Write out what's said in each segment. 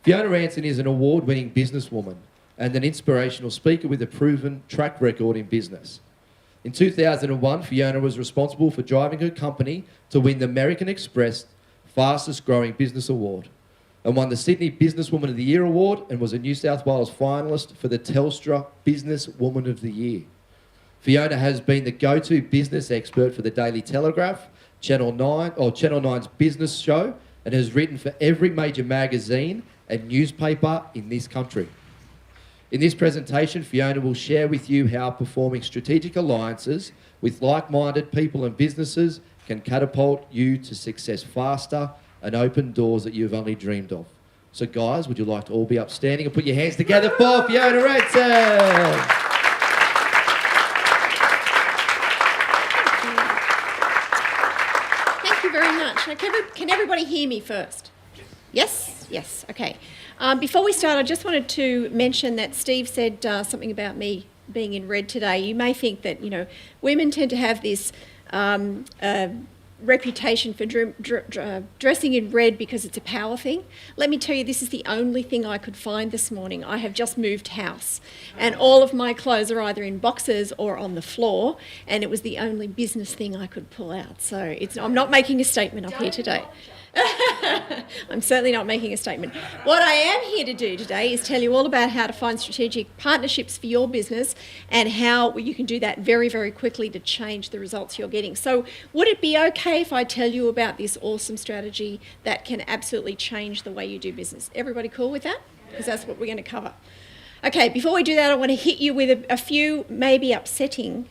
Fiona Anson is an award-winning businesswoman and an inspirational speaker with a proven track record in business. In 2001, Fiona was responsible for driving her company to win the American Express Fastest Growing Business Award and won the Sydney Businesswoman of the Year Award and was a New South Wales finalist for the Telstra Businesswoman of the Year. Fiona has been the go-to business expert for the Daily Telegraph, Channel 9's business show, and has written for every major magazine and newspaper in this country. In this presentation, Fiona will share with you how performing strategic alliances with like-minded people and businesses can catapult you to success faster and open doors that you've only dreamed of. So guys, would you like to all be upstanding and put your hands together for Fiona Anson? Thank you very much. Now, can everybody hear me first? Yes? Yes, okay. Before we start, I just wanted to mention that Steve said something about me being in red today. You may think that, women tend to have this reputation for dressing in red because it's a power thing. Let me tell you, this is the only thing I could find this morning. I have just moved house and all of my clothes are either in boxes or on the floor, and it was the only business thing I could pull out. So I'm not making a statement up here today. I'm certainly not making a statement. What I am here to do today is tell you all about how to find strategic partnerships for your business and how you can do that very, very quickly to change the results you're getting. So would it be okay if I tell you about this awesome strategy that can absolutely change the way you do business? Everybody cool with that? Because that's what we're going to cover. Okay, before we do that, I want to hit you with a few maybe upsetting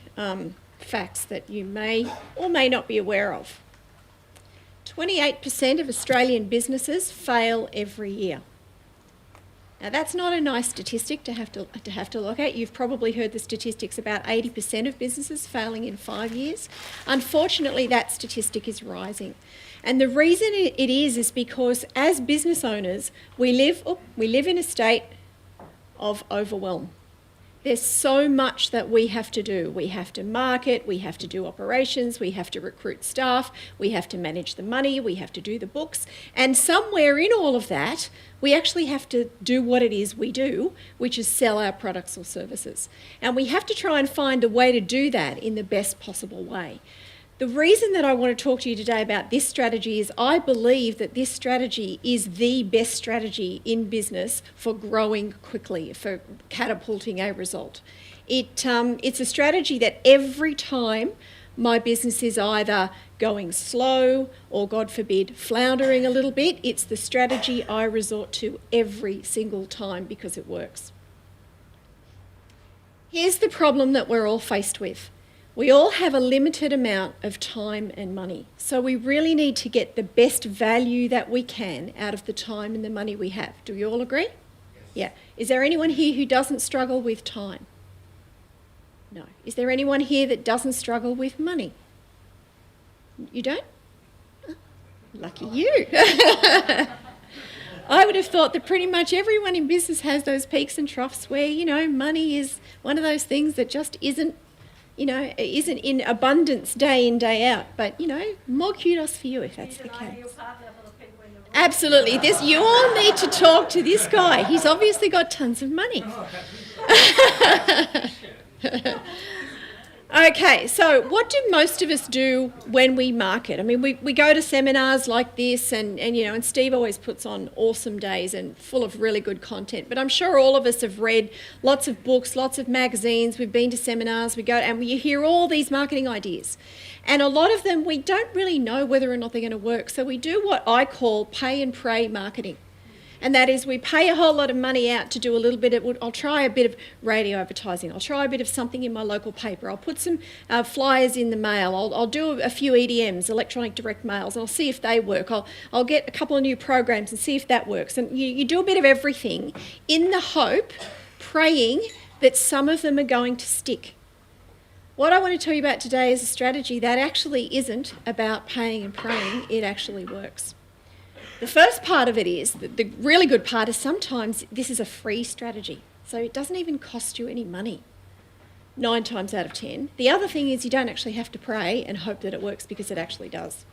facts that you may or may not be aware of. 28% of Australian businesses fail every year. Now that's not a nice statistic to have to look at. You've probably heard the statistics about 80% of businesses failing in 5 years. Unfortunately, that statistic is rising. And the reason it is because as business owners, we live in a state of overwhelm. There's so much that we have to do. We have to market, we have to do operations, we have to recruit staff, we have to manage the money, we have to do the books. And somewhere in all of that, we actually have to do what it is we do, which is sell our products or services. And we have to try and find a way to do that in the best possible way. The reason that I want to talk to you today about this strategy is I believe that this strategy is the best strategy in business for growing quickly, for catapulting a result. It's a strategy that every time my business is either going slow or, God forbid, floundering a little bit, it's the strategy I resort to every single time because it works. Here's the problem that we're all faced with. We all have a limited amount of time and money, so we really need to get the best value that we can out of the time and the money we have. Do you all agree? Yes. Yeah. Is there anyone here who doesn't struggle with time? No. Is there anyone here that doesn't struggle with money? You don't? Oh, lucky you. I would have thought that pretty much everyone in business has those peaks and troughs where, money is one of those things that just isn't in abundance day in, day out. But, more kudos for you if that's the case. Absolutely. You all need to talk to this guy. He's obviously got tons of money. Okay, so what do most of us do when we market? I mean, we go to seminars like this and Steve always puts on awesome days and full of really good content. But I'm sure all of us have read lots of books, lots of magazines. We've been to seminars, we go and you hear all these marketing ideas. And a lot of them, we don't really know whether or not they're going to work. So we do what I call pay and pray marketing. And that is we pay a whole lot of money out to do a little bit of, I'll try a bit of radio advertising, I'll try a bit of something in my local paper, I'll put some flyers in the mail, I'll do a few EDMs, electronic direct mails, and I'll see if they work. I'll get a couple of new programs and see if that works. And you do a bit of everything in the hope, praying that some of them are going to stick. What I want to tell you about today is a strategy that actually isn't about paying and praying, it actually works. The first part of it is, the really good part is sometimes this is a free strategy. So it doesn't even cost you any money, 9 times out of 10. The other thing is you don't actually have to pray and hope that it works because it actually does.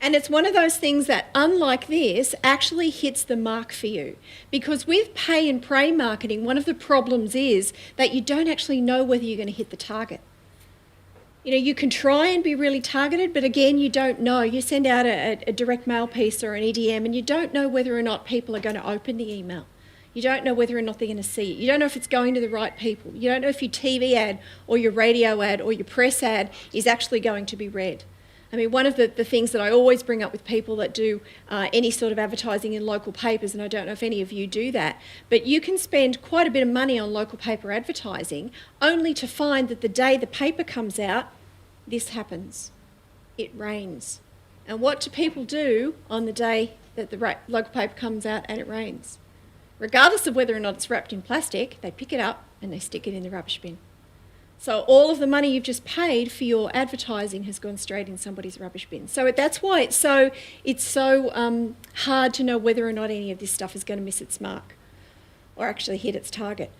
And it's one of those things that, unlike this, actually hits the mark for you. Because with pay and pray marketing, one of the problems is that you don't actually know whether you're going to hit the target. You know, you can try and be really targeted, but again, you don't know. You send out a direct mail piece or an EDM and you don't know whether or not people are going to open the email. You don't know whether or not they're going to see it. You don't know if it's going to the right people. You don't know if your TV ad or your radio ad or your press ad is actually going to be read. I mean, one of the things that I always bring up with people that do any sort of advertising in local papers, and I don't know if any of you do that, but you can spend quite a bit of money on local paper advertising only to find that the day the paper comes out, this happens. It rains. And what do people do on the day that the local paper comes out and it rains? Regardless of whether or not it's wrapped in plastic, they pick it up and they stick it in the rubbish bin. So all of the money you've just paid for your advertising has gone straight in somebody's rubbish bin. So that's why it's so hard to know whether or not any of this stuff is going to miss its mark or actually hit its target.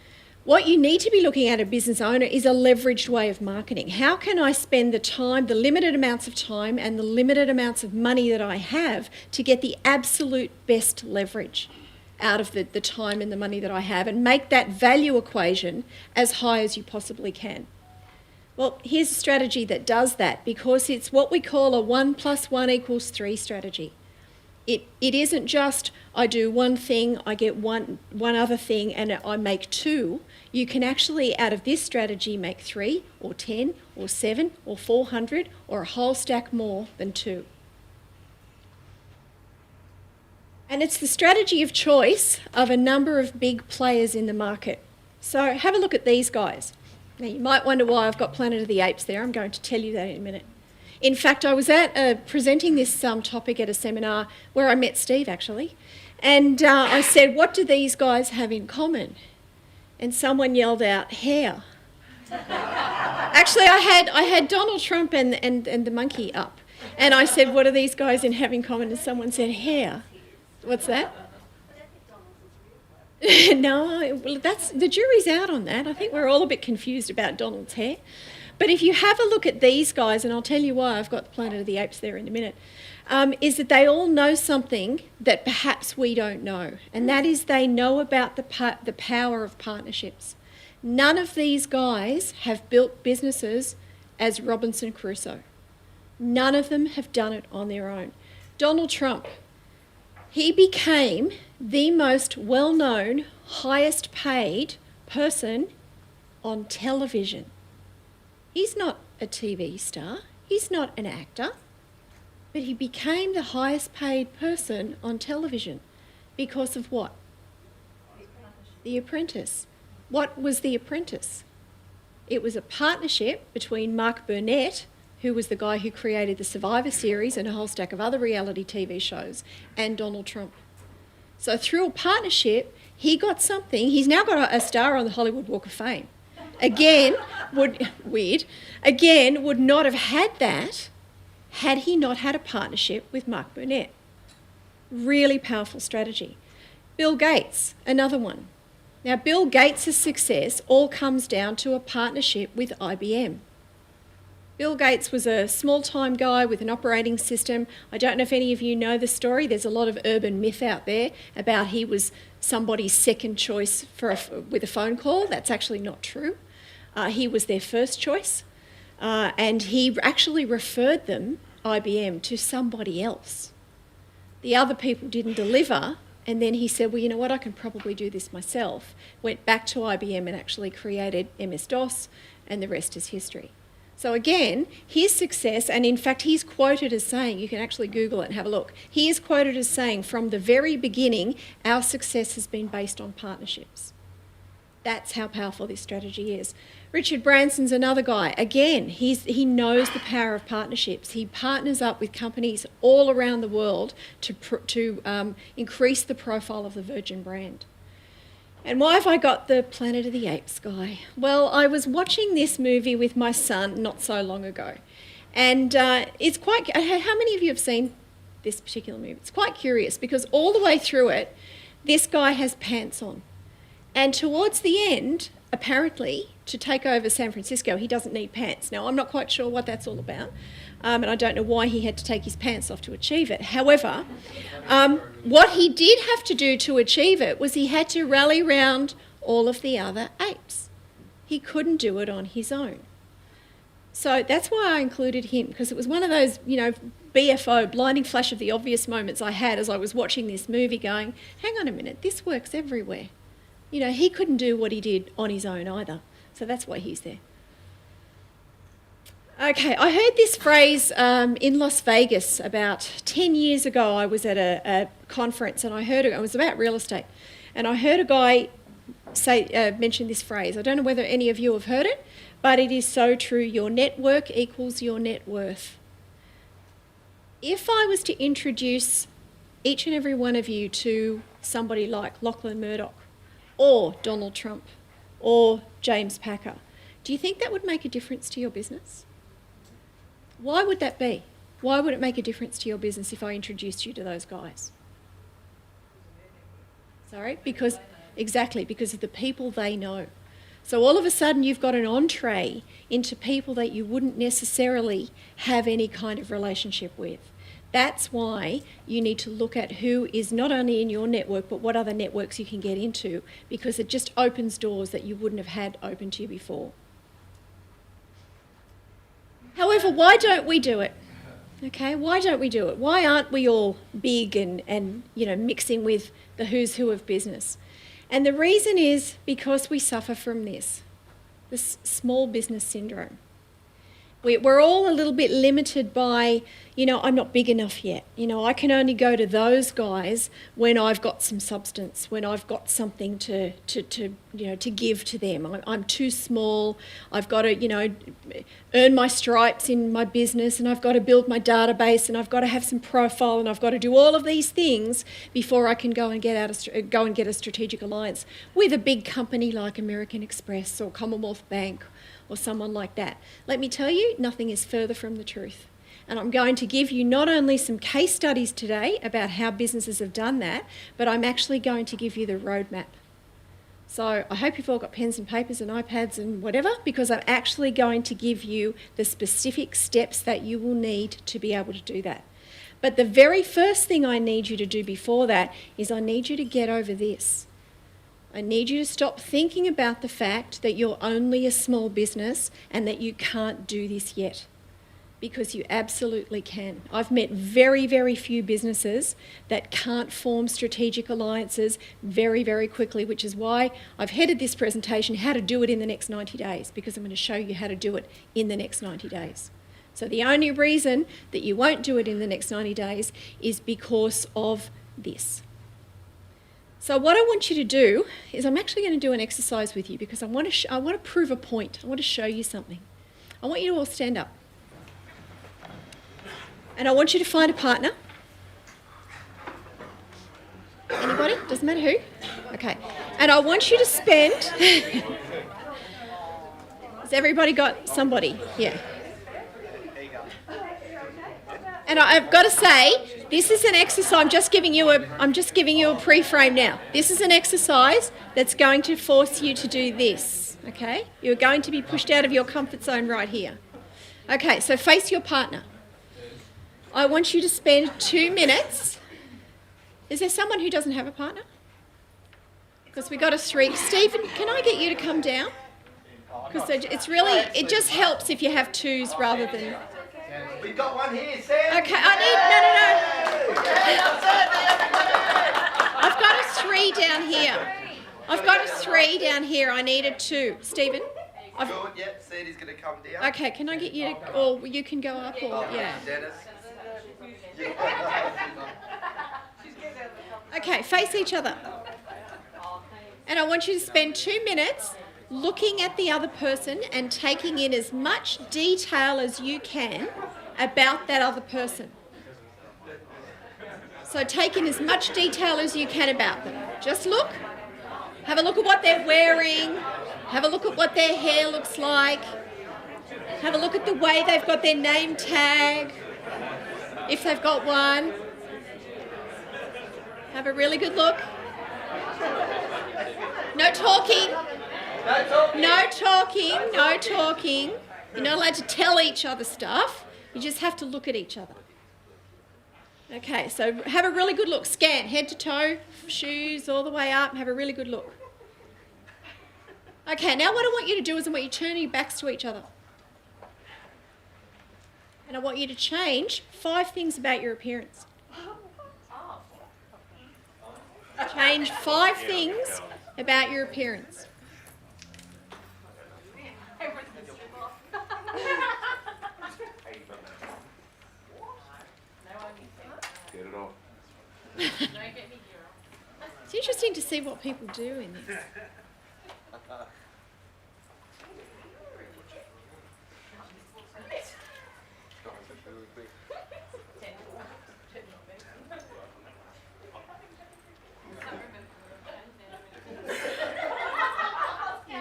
What you need to be looking at, a business owner, is a leveraged way of marketing. How can I spend the time, the limited amounts of time and the limited amounts of money that I have to get the absolute best leverage out of the time and the money that I have and make that value equation as high as you possibly can? Well, here's a strategy that does that, because it's what we call a 1 + 1 = 3 strategy. It isn't just I do one thing, I get one other thing and I make 2. You can actually, out of this strategy, make 3 or 10 or 7 or 400 or a whole stack more than 2. And it's the strategy of choice of a number of big players in the market. So have a look at these guys. Now, you might wonder why I've got Planet of the Apes there. I'm going to tell you that in a minute. In fact, I was presenting this topic at a seminar where I met Steve, actually. And I said, what do these guys have in common? And someone yelled out, hair. Actually, I had Donald Trump and the monkey up. And I said, what do these guys have in common? And someone said, hair. What's that? No, well, the jury's out on that. I think we're all a bit confused about Donald's hair. But if you have a look at these guys, and I'll tell you why, I've got the Planet of the Apes there in a minute, is that they all know something that perhaps we don't know, and that is they know about the power of partnerships. None of these guys have built businesses as Robinson Crusoe. None of them have done it on their own. Donald Trump, he became the most well-known, highest paid person on television. He's not a TV star, he's not an actor, but he became the highest paid person on television because of what? The Apprentice. What was The Apprentice? It was a partnership between Mark Burnett, who was the guy who created the Survivor series and a whole stack of other reality TV shows, and Donald Trump. So through a partnership, he got something. He's now got a star on the Hollywood Walk of Fame. Again, would not have had that had he not had a partnership with Mark Burnett. Really powerful strategy. Bill Gates, another one. Now, Bill Gates' success all comes down to a partnership with IBM. Bill Gates was a small-time guy with an operating system. I don't know if any of you know the story. There's a lot of urban myth out there about he was somebody's second choice with a phone call. That's actually not true. He was their first choice, and he actually referred them, IBM, to somebody else. The other people didn't deliver, and then he said, well, you know what, I can probably do this myself. Went back to IBM and actually created MS-DOS, and the rest is history. So again, his success, and in fact he's quoted as saying, you can actually Google it and have a look, he is quoted as saying, from the very beginning, our success has been based on partnerships. That's how powerful this strategy is. Richard Branson's another guy. Again, he knows the power of partnerships. He partners up with companies all around the world to increase the profile of the Virgin brand. And why have I got the Planet of the Apes guy? Well, I was watching this movie with my son not so long ago. And it's quite... How many of you have seen this particular movie? It's quite curious because all the way through it, this guy has pants on. And towards the end, apparently, to take over San Francisco, he doesn't need pants. Now, I'm not quite sure what that's all about, and I don't know why he had to take his pants off to achieve it. However, what he did have to do to achieve it was he had to rally round all of the other apes. He couldn't do it on his own. So that's why I included him, because it was one of those, BFO, blinding flash of the obvious moments I had as I was watching this movie going, hang on a minute, this works everywhere. He couldn't do what he did on his own either. So that's why he's there. Okay, I heard this phrase in Las Vegas about 10 years ago. I was at a conference and it was about real estate. And I heard a guy mention this phrase. I don't know whether any of you have heard it, but it is so true. Your network equals your net worth. If I was to introduce each and every one of you to somebody like Lachlan Murdoch or Donald Trump or James Packer, do you think that would make a difference to your business? Why would that be? Why would it make a difference to your business if I introduced you to those guys? Sorry? Because of the people they know. So all of a sudden you've got an entree into people that you wouldn't necessarily have any kind of relationship with. That's why you need to look at who is not only in your network, but what other networks you can get into, because it just opens doors that you wouldn't have had open to you before. However, why don't we do it? Okay, why don't we do it? Why aren't we all big and mixing with the who's who of business? And the reason is because we suffer from this small business syndrome. We're all a little bit limited by, I'm not big enough yet. I can only go to those guys when I've got some substance, when I've got something to give to them. I'm too small. I've got to, earn my stripes in my business, and I've got to build my database, and I've got to have some profile, and I've got to do all of these things before I can go and get a strategic alliance with a big company like American Express or Commonwealth Bank or someone like that. Let me tell you, nothing is further from the truth. And I'm going to give you not only some case studies today about how businesses have done that, but I'm actually going to give you the roadmap. So I hope you've all got pens and papers and iPads and whatever, because I'm actually going to give you the specific steps that you will need to be able to do that. But the very first thing I need you to do before that is I need you to get over this. I need you to stop thinking about the fact that you're only a small business and that you can't do this yet, because you absolutely can. I've met very, very few businesses that can't form strategic alliances very, very quickly, which is why I've headed this presentation, how to do it in the next 90 days, because I'm going to show you how to do it in the next 90 days. So the only reason that you won't do it in the next 90 days is because of this. So what I want you to do is I'm actually going to do an exercise with you, because I want to prove a point. I want to show you something. I want you to all stand up. And I want you to find a partner. Anybody? Doesn't matter who. Okay. And I want you to spend... Has everybody got somebody? Yeah. And I've got to say, this is an exercise. I'm just giving you a pre-frame now. This is an exercise that's going to force you to do this. Okay? You're going to be pushed out of your comfort zone right here. Okay, so face your partner. I want you to spend 2 minutes. Is there someone who doesn't have a partner? Because we got a 3. Stephen, can I get you to come down? Because it just helps if you have 2s rather than... We've got one here, Sam. Okay, no. I've got a 3 down here. I've got a 3 down here. I need a 2. Stephen? Good, yep, Sadie's going to come down. Okay, can I get you to... Or you can go up, or... Yeah. Dennis. Okay, face each other. And I want you to spend 2 minutes looking at the other person and taking in as much detail as you can about that other person. So take in as much detail as you can about them. Just look. Have a look at what they're wearing. Have a look at what their hair looks like. Have a look at the way they've got their name tag, if they've got one. Have a really good look. No talking. No talking, no talking. You're not allowed to tell each other stuff. You just have to look at each other. Okay, so have a really good look. Scan head to toe, shoes all the way up. Have a really good look. Okay, now what I want you to do is I want you to turn your backs to each other. And I want you to change 5 things about your appearance. Change 5 things about your appearance. Get it off. It's interesting to see what people do in this.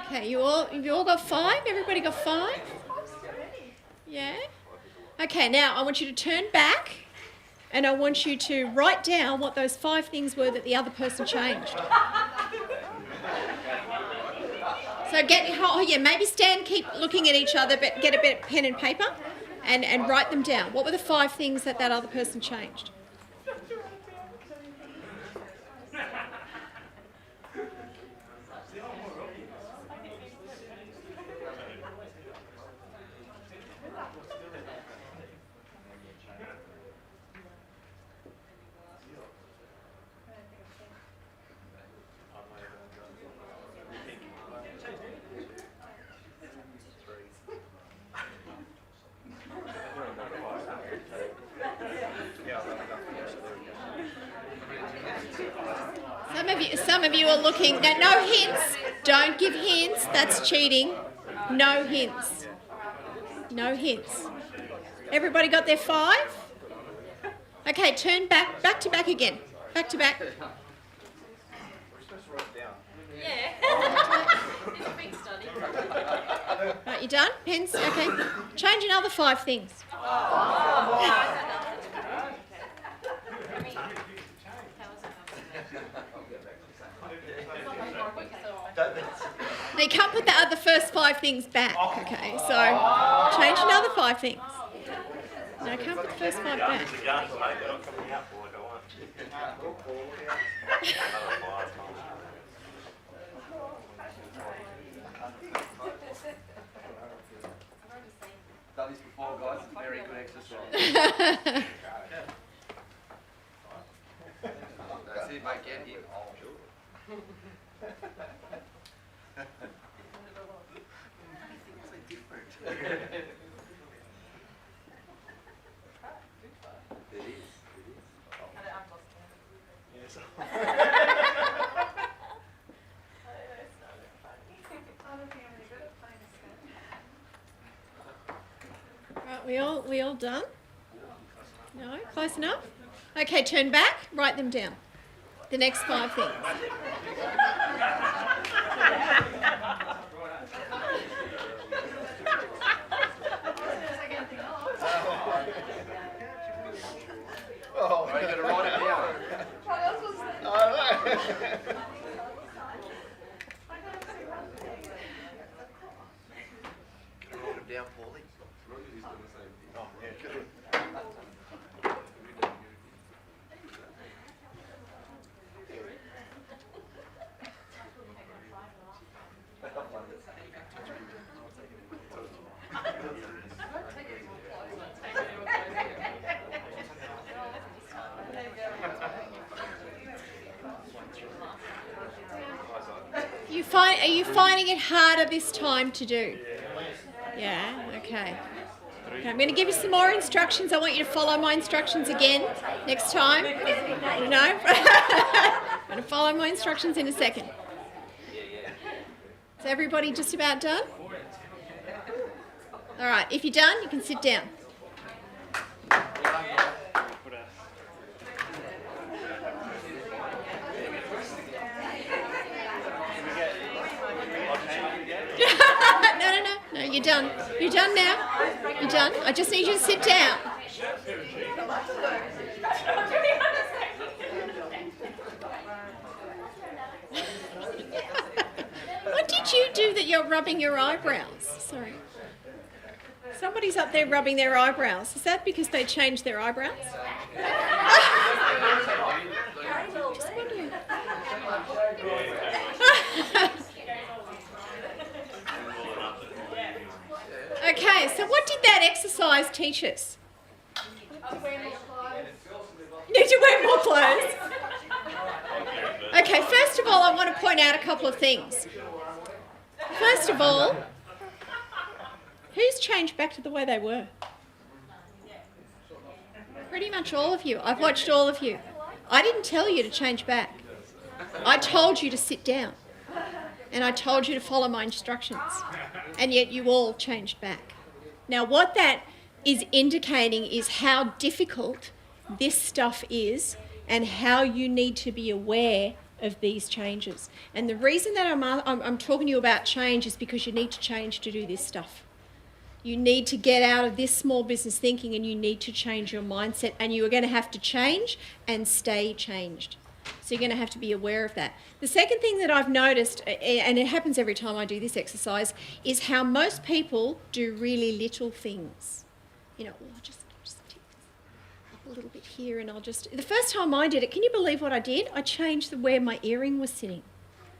Okay, you all got 5? Everybody got 5? Yeah? Okay, now I want you to turn back and I want you to write down what those 5 things were that the other person changed. So maybe stand, keep looking at each other, but get a bit of pen and paper and write them down. What were the 5 things that other person changed? Some of you are looking. Now, no hints. Don't give hints. That's cheating. No hints. No hints. Everybody got their 5? Okay, turn back to back again. Back to back. We're supposed to write it down. Yeah. It's a big study. Right, you done? Pens? Okay. Change another 5 things. Now you can't put the first 5 things back, okay? So change another 5 things. No, can't put the first 5 back. Done this before, guys. It's very good exercise. That's it, mate. Get him. Oh, sure. Right, we all done? No, close enough? Okay, turn back, write them down. The next 5 things. Oh, you got to write it down. Write it down, Paulie. Oh, yeah, good. Are you finding it harder this time to do? Yeah, okay. Okay, I'm going to give you some more instructions. I want you to follow my instructions again next time. No? I'm going to follow my instructions in a second. Is everybody just about done? All right, if you're done, you can sit down. No, you're done. You're done now. You're done. I just need you to sit down. What did you do that you're rubbing your eyebrows? Sorry. Somebody's up there rubbing their eyebrows. Is that because they changed their eyebrows? Just wondering. Okay, so what did that exercise teach us? Need to wear more clothes. Okay, first of all, I want to point out a couple of things. First of all, who's changed back to the way they were? Pretty much all of you. I've watched all of you. I didn't tell you to change back. I told you to sit down. And I told you to follow my instructions. And yet you all changed back. Now, what that is indicating is how difficult this stuff is and how you need to be aware of these changes. And the reason that I'm talking to you about change is because you need to change to do this stuff. You need to get out of this small business thinking and you need to change your mindset, and you are going to have to change and stay changed. So you're going to have to be aware of that. The second thing that I've noticed, and it happens every time I do this exercise, is how most people do really little things. You know, I'll just tick this up a little bit here, and the first time I did it, can you believe what I did? I changed where my earring was sitting.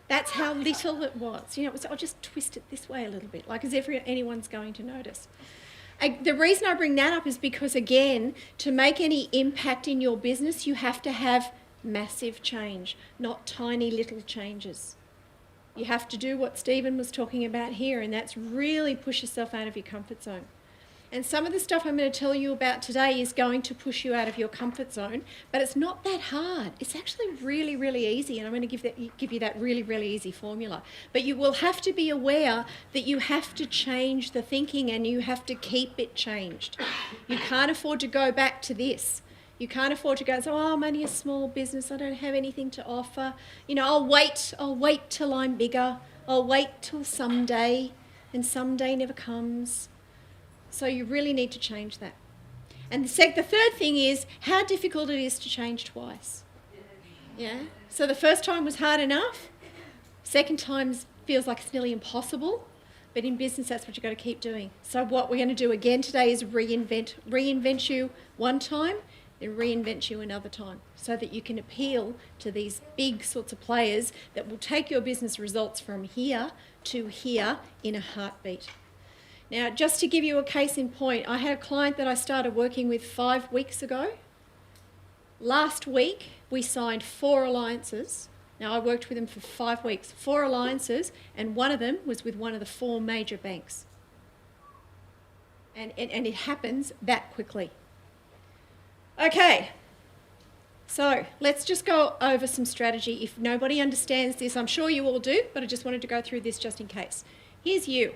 That's how little it was. You know, I'll just twist it this way a little bit, like as if anyone's going to notice. The reason I bring that up is because, again, to make any impact in your business, you have to have massive change, not tiny little changes. You have to do what Stephen was talking about here, and that's really push yourself out of your comfort zone. And some of the stuff I'm going to tell you about today is going to push you out of your comfort zone, but it's not that hard. It's actually really, really easy, and I'm going to give you that really, really easy formula. But you will have to be aware that you have to change the thinking and you have to keep it changed. You can't afford to go back to this. You can't afford to go, oh, I'm only a small business, I don't have anything to offer. You know, I'll wait till I'm bigger. I'll wait till someday, and someday never comes. So you really need to change that. And the third thing is how difficult it is to change twice. Yeah? So the first time was hard enough. Second time feels like it's nearly impossible. But in business, that's what you've got to keep doing. So what we're going to do again today is reinvent you one time, then reinvent you another time, so that you can appeal to these big sorts of players that will take your business results from here to here in a heartbeat. Now, just to give you a case in point, I had a client that I started working with 5 weeks ago. Last week, we signed 4 alliances. Now, I worked with them for 5 weeks, 4 alliances, and one of them was with one of the 4 major banks. And it happens that quickly. Okay, so let's just go over some strategy. If nobody understands this, I'm sure you all do, but I just wanted to go through this just in case. Here's you.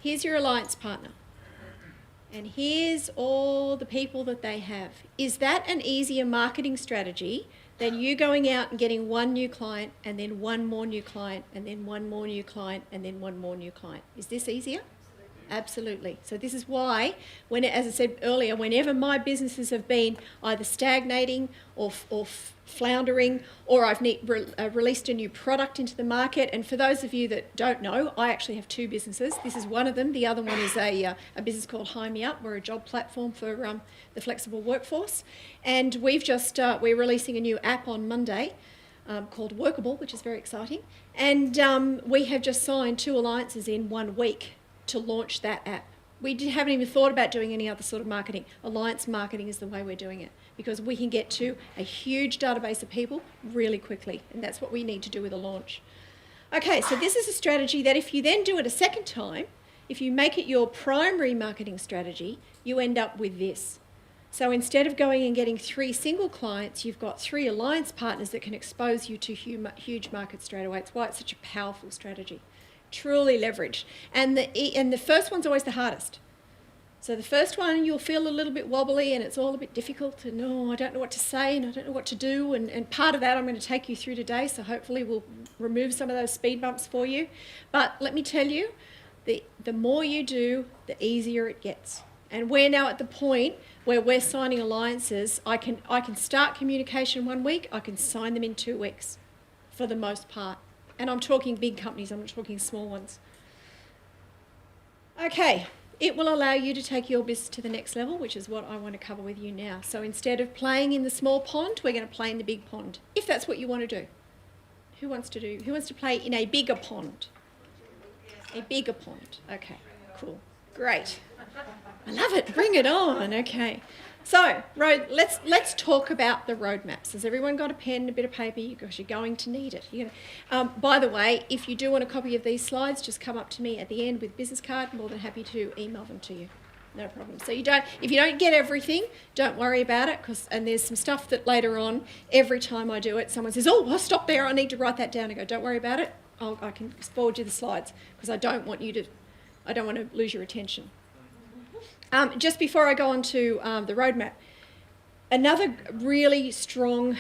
Here's your alliance partner. And here's all the people that they have. Is that an easier marketing strategy than you going out and getting one new client and then one more new client and then one more new client and then one more new client? Is this easier? Absolutely. So this is why, as I said earlier, whenever my businesses have been either stagnating or floundering, or I've released a new product into the market, and for those of you that don't know, I actually have 2 businesses. This is one of them. The other one is a business called Hire Me Up. We're a job platform for the flexible workforce, and we're releasing a new app on Monday called Workable, which is very exciting, and we have just signed 2 alliances in 1 week to launch that app. We haven't even thought about doing any other sort of marketing. Alliance marketing is the way we're doing it, because we can get to a huge database of people really quickly, and that's what we need to do with a launch. Okay, so this is a strategy that if you then do it a second time, if you make it your primary marketing strategy, you end up with this. So instead of going and getting 3 single clients, you've got 3 alliance partners that can expose you to huge markets straight away. It's why it's such a powerful strategy. Truly leveraged. And the first one's always the hardest. So the first one, you'll feel a little bit wobbly and it's all a bit difficult, and I don't know what to say and I don't know what to do, and part of that I'm going to take you through today, so hopefully we'll remove some of those speed bumps for you. But let me tell you, the more you do, the easier it gets. And we're now at the point where we're signing alliances. I can start communication 1 week, I can sign them in 2 weeks for the most part. And I'm talking big companies, I'm not talking small ones. Okay, it will allow you to take your business to the next level, which is what I want to cover with you now. So instead of playing in the small pond, we're going to play in the big pond, if that's what you want to do. Who wants to play in a bigger pond? A bigger pond. Okay, cool. Great. I love it. Bring it on. Okay. So, let's talk about the roadmaps. Has everyone got a pen and a bit of paper? Because you're going to need it. By the way, if you do want a copy of these slides, just come up to me at the end with a business card. I'm more than happy to email them to you. No problem. So if you don't get everything, don't worry about it. And there's some stuff that later on, every time I do it, someone says, "Oh, well, stop there. I need to write that down." I go, "Don't worry about it. I can forward you the slides because I don't want to lose your attention." Just before I go on to the roadmap, another really strong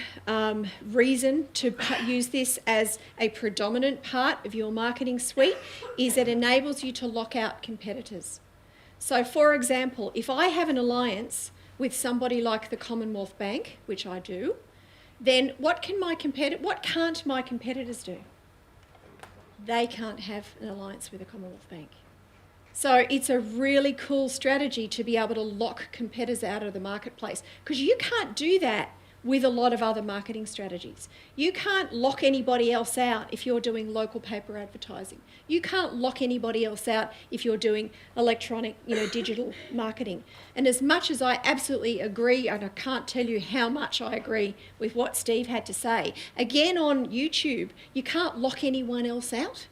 reason to use this as a predominant part of your marketing suite is it enables you to lock out competitors. So, for example, if I have an alliance with somebody like the Commonwealth Bank, which I do, then what can't my competitors do? They can't have an alliance with the Commonwealth Bank. So it's a really cool strategy to be able to lock competitors out of the marketplace, because you can't do that with a lot of other marketing strategies. You can't lock anybody else out if you're doing local paper advertising. You can't lock anybody else out if you're doing electronic, digital marketing. And as much as I absolutely agree, and I can't tell you how much I agree with what Steve had to say, again on YouTube, you can't lock anyone else out.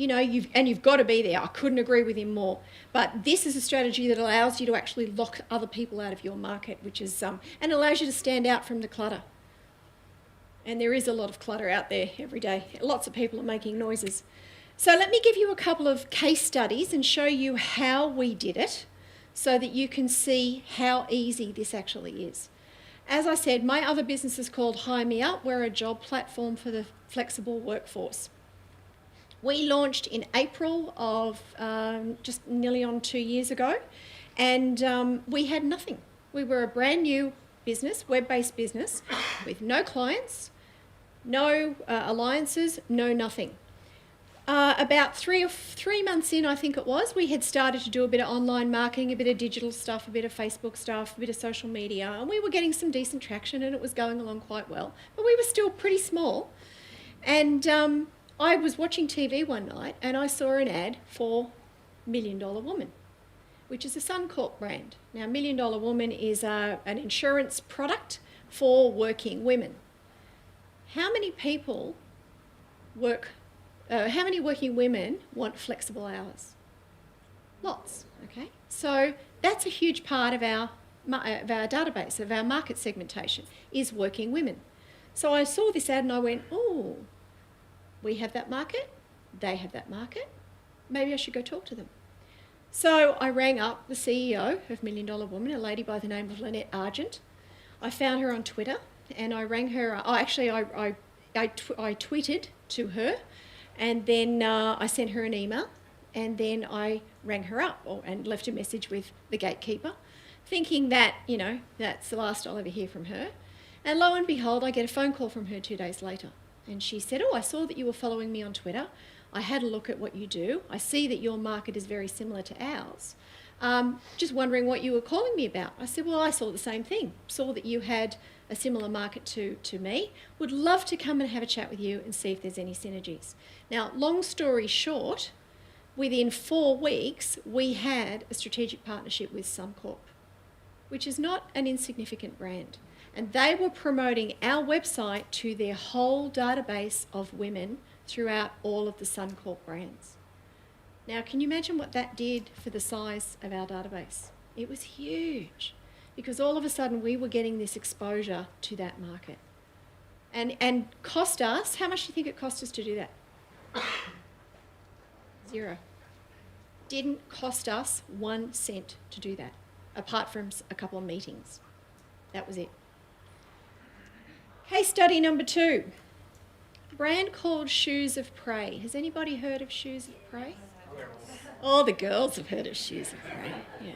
You've got to be there. I couldn't agree with him more. But this is a strategy that allows you to actually lock other people out of your market, which is and allows you to stand out from the clutter. And there is a lot of clutter out there every day. Lots of people are making noises. So let me give you a couple of case studies and show you how we did it so that you can see how easy this actually is. As I said, my other business is called Hire Me Up. We're a job platform for the flexible workforce. We launched in April of just nearly on 2 years ago, and we had nothing. We were a brand new business, web-based business, with no clients, no alliances, no nothing. About 3 months in, I think it was, we had started to do a bit of online marketing, a bit of digital stuff, a bit of Facebook stuff, a bit of social media, and we were getting some decent traction and it was going along quite well. But we were still pretty small. And I was watching TV one night and I saw an ad for $1 Million Woman, which is a Suncorp brand. Now, $1 Million Woman is an insurance product for working women. How many working women want flexible hours? Lots, okay? So that's a huge part of our database, of our market segmentation, is working women. So I saw this ad and I went, oh, we have that market, they have that market, maybe I should go talk to them. So I rang up the CEO of $1 Million Woman, a lady by the name of Lynette Argent. I found her on Twitter and I rang her. I tweeted to her, and then I sent her an email, and then I rang her up and left a message with the gatekeeper, thinking that, that's the last I'll ever hear from her. And lo and behold, I get a phone call from her 2 days later. And she said, oh, I saw that you were following me on Twitter. I had a look at what you do. I see that your market is very similar to ours. Just wondering what you were calling me about. I said, well, I saw the same thing. Saw that you had a similar market to me. Would love to come and have a chat with you and see if there's any synergies. Now, long story short, within 4 weeks, we had a strategic partnership with Suncorp, which is not an insignificant brand. And they were promoting our website to their whole database of women throughout all of the Suncorp brands. Now, can you imagine what that did for the size of our database? It was huge, because all of a sudden we were getting this exposure to that market. And cost us, how much do you think it cost us to do that? 0. Didn't cost us 1 cent to do that, apart from a couple of meetings. That was it. Case study number 2. A brand called Shoes of Prey. Has anybody heard of Shoes of Prey? All the girls have heard of Shoes of Prey. Yeah.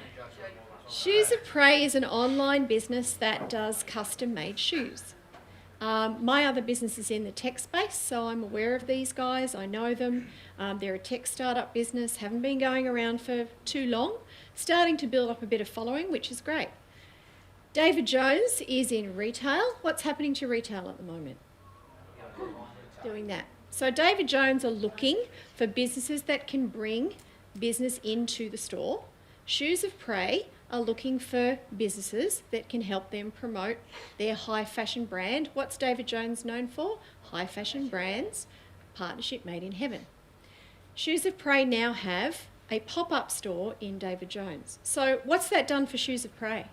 Shoes of Prey is an online business that does custom-made shoes. My other business is in the tech space, so I'm aware of these guys. I know them. They're a tech startup business, haven't been going around for too long, starting to build up a bit of following, which is great. David Jones is in retail. What's happening to retail at the moment? Doing that. So David Jones are looking for businesses that can bring business into the store. Shoes of Prey are looking for businesses that can help them promote their high fashion brand. What's David Jones known for? High fashion brands, partnership made in heaven. Shoes of Prey now have a pop-up store in David Jones. So what's that done for Shoes of Prey?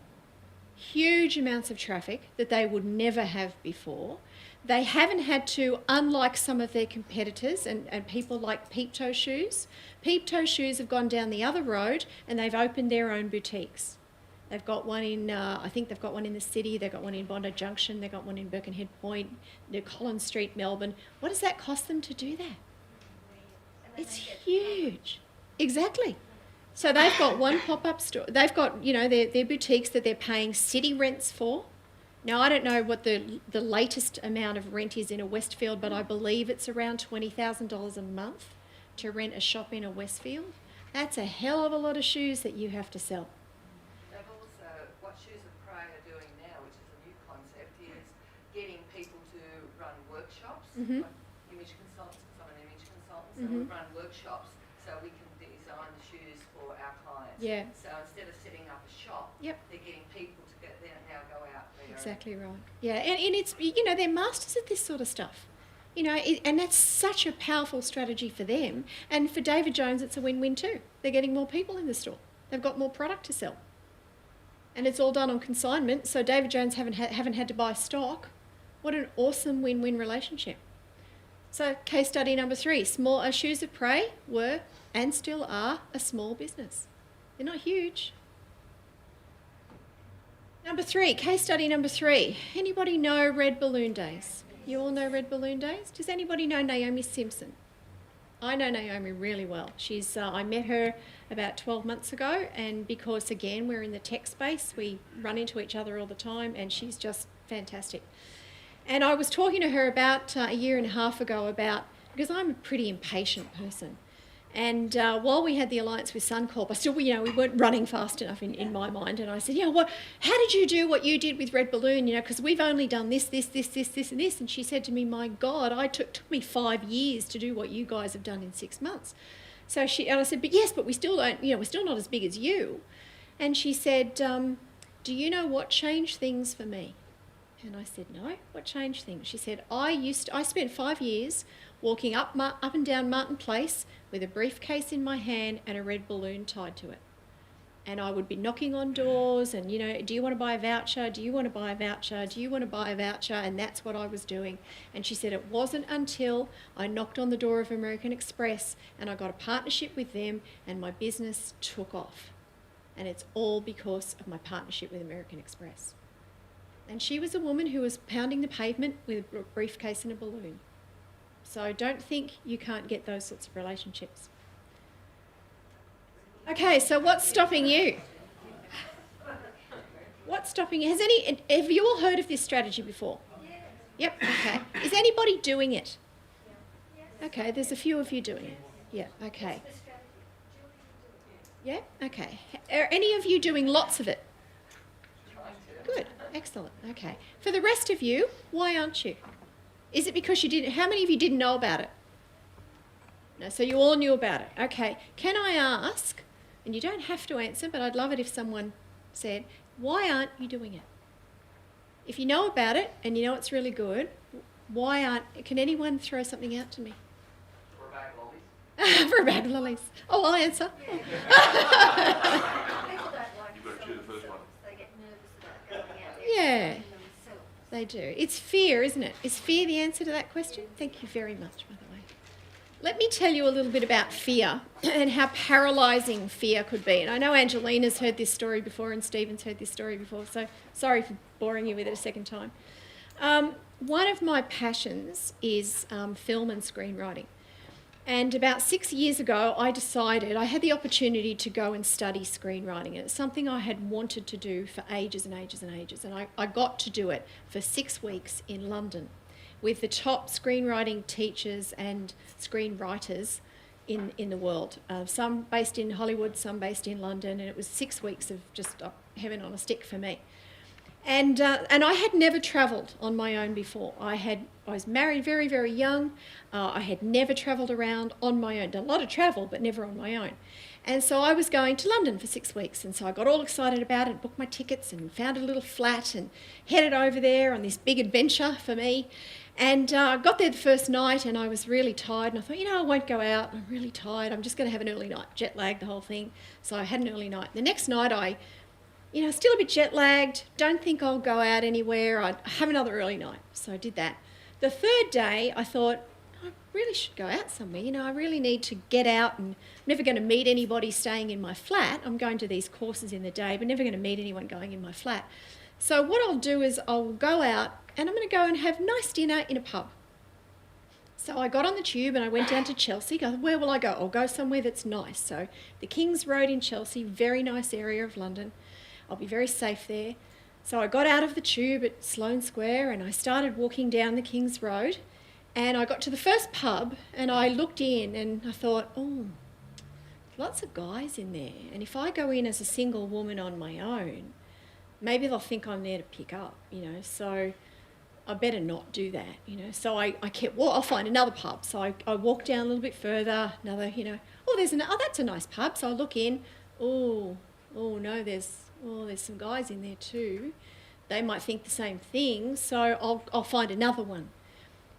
Huge amounts of traffic that they would never have before. They haven't had to, unlike some of their competitors and people like Peep Toe Shoes. Peep Toe Shoes have gone down the other road and they've opened their own boutiques. They've got one in, I think they've got one in the city, they've got one in Bondi Junction, they've got one in Birkenhead Point, New Collins Street, Melbourne. What does that cost them to do that? It's huge. Exactly. So they've got one pop-up store. They've got, you know, their boutiques that they're paying city rents for. Now, I don't know what the latest amount of rent is in a Westfield, but I believe it's around $20,000 a month to rent a shop in a Westfield. That's a hell of a lot of shoes that you have to sell. They've also, what Shoes of Prey are doing now, which is a new concept, is getting people to run workshops, Mhm. like image consultants, because I'm an image consultant, so Mhm. we run workshops so we can design the shoes for our clients. Yeah. So instead of setting up a shop, Yep. they're getting people to get there and now go out there. Exactly right. Yeah, and it's, you know, they're masters at this sort of stuff. You know, and that's such a powerful strategy for them. And for David Jones, it's a win-win too. They're getting more people in the store. They've got more product to sell. And it's all done on consignment, so David Jones haven't had to buy stock. What an awesome win-win relationship. So case study number 3, Shoes of Prey were and still are a small business. They're not huge. Number 3, case study number 3. Anybody know Red Balloon Days? You all know Red Balloon Days? Does anybody know Naomi Simpson? I know Naomi really well. I met her about 12 months ago, and because, again, we're in the tech space, we run into each other all the time, and she's just fantastic. And I was talking to her about a year and a half ago because I'm a pretty impatient person. And while we had the alliance with Suncorp, we weren't running fast enough in my mind. And I said, how did you do what you did with Red Balloon? Because we've only done this, and this. And she said to me, my God, it took me 5 years to do what you guys have done in 6 months. And I said, but we still don't, we're still not as big as you. And she said, do you know what changed things for me? And I said, no, what changed things? She said, I spent 5 years walking up and down Martin Place with a briefcase in my hand and a red balloon tied to it. And I would be knocking on doors and, do you want to buy a voucher? Do you want to buy a voucher? Do you want to buy a voucher? And that's what I was doing. And she said it wasn't until I knocked on the door of American Express and I got a partnership with them and my business took off. And it's all because of my partnership with American Express. And she was a woman who was pounding the pavement with a briefcase and a balloon. So don't think you can't get those sorts of relationships. Okay, so what's stopping you? What's stopping you? Have you all heard of this strategy before? Yep, okay. Is anybody doing it? Okay, there's a few of you doing it. Yeah, okay. Yeah, okay. Are any of you doing lots of it? Good, excellent, okay. For the rest of you, why aren't you? Is it because you didn't? How many of you didn't know about it? No, so you all knew about it. Okay, can I ask, and you don't have to answer, but I'd love it if someone said, why aren't you doing it? If you know about it and you know it's really good, can anyone throw something out to me? For a bag of lollies. For a bag of lollies. Oh, I'll answer. People don't like You've got to choose the first one. They get nervous about going out there. Yeah, and themselves. they do. It's fear, isn't it? Is fear the answer to that question? Thank you very much, by the way. Let me tell you a little bit about fear and how paralysing fear could be. And I know Angelina's heard this story before and Stephen's heard this story before, so sorry for boring you with it a second time. One of my passions is film and screenwriting. And about 6 years ago, I decided I had the opportunity to go and study screenwriting. And it's something I had wanted to do for ages and ages and ages. And I got to do it for 6 weeks in London with the top screenwriting teachers and screenwriters in the world. Some based in Hollywood, some based in London. And it was 6 weeks of just heaven on a stick for me. And I had never travelled on my own before. I was married very, very young. I had never travelled around on my own. Done a lot of travel, but never on my own. And so I was going to London for 6 weeks. And so I got all excited about it, booked my tickets and found a little flat and headed over there on this big adventure for me. And I got there the first night and I was really tired. And I thought, I won't go out. I'm really tired. I'm just going to have an early night. Jet lag, the whole thing. So I had an early night. The next night still a bit jet lagged, don't think I'll go out anywhere, I'd have another early night. So I did that. The third day, I thought, I really should go out somewhere. I really need to get out, and I'm never going to meet anybody staying in my flat. I'm going to these courses in the day, but never going to meet anyone going in my flat. So what I'll do is I'll go out and I'm going to go and have nice dinner in a pub. So I got on the tube and I went down to Chelsea. Where will I go? I'll go somewhere that's nice. So the King's Road in Chelsea, very nice area of London. I'll be very safe there. So I got out of the tube at Sloane Square and I started walking down the King's Road, and I got to the first pub and I looked in and I thought, lots of guys in there, and if I go in as a single woman on my own, maybe they'll think I'm there to pick up, so I better not do that, So I kept, I'll find another pub. So I walked down a little bit further, another, that's a nice pub. So I look in, no, there's some guys in there too. They might think the same thing, so I'll find another one.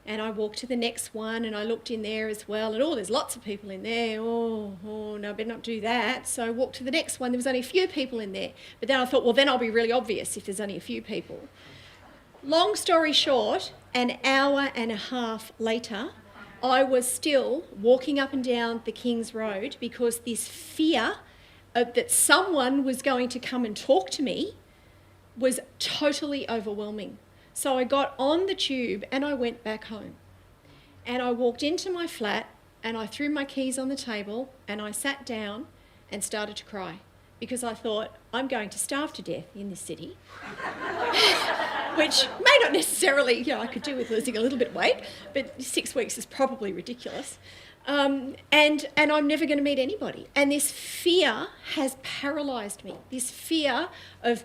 And I walked to the next one and I looked in there as well, and there's lots of people in there. No, I better not do that. So I walked to the next one. There was only a few people in there. But then I thought, then I'll be really obvious if there's only a few people. Long story short, an hour and a half later, I was still walking up and down the King's Road because this fear that someone was going to come and talk to me was totally overwhelming. So I got on the tube and I went back home. And I walked into my flat and I threw my keys on the table and I sat down and started to cry because I thought, I'm going to starve to death in this city, which may not necessarily, I could do with losing a little bit of weight, but 6 weeks is probably ridiculous. And I'm never going to meet anybody. And this fear has paralysed me. This fear of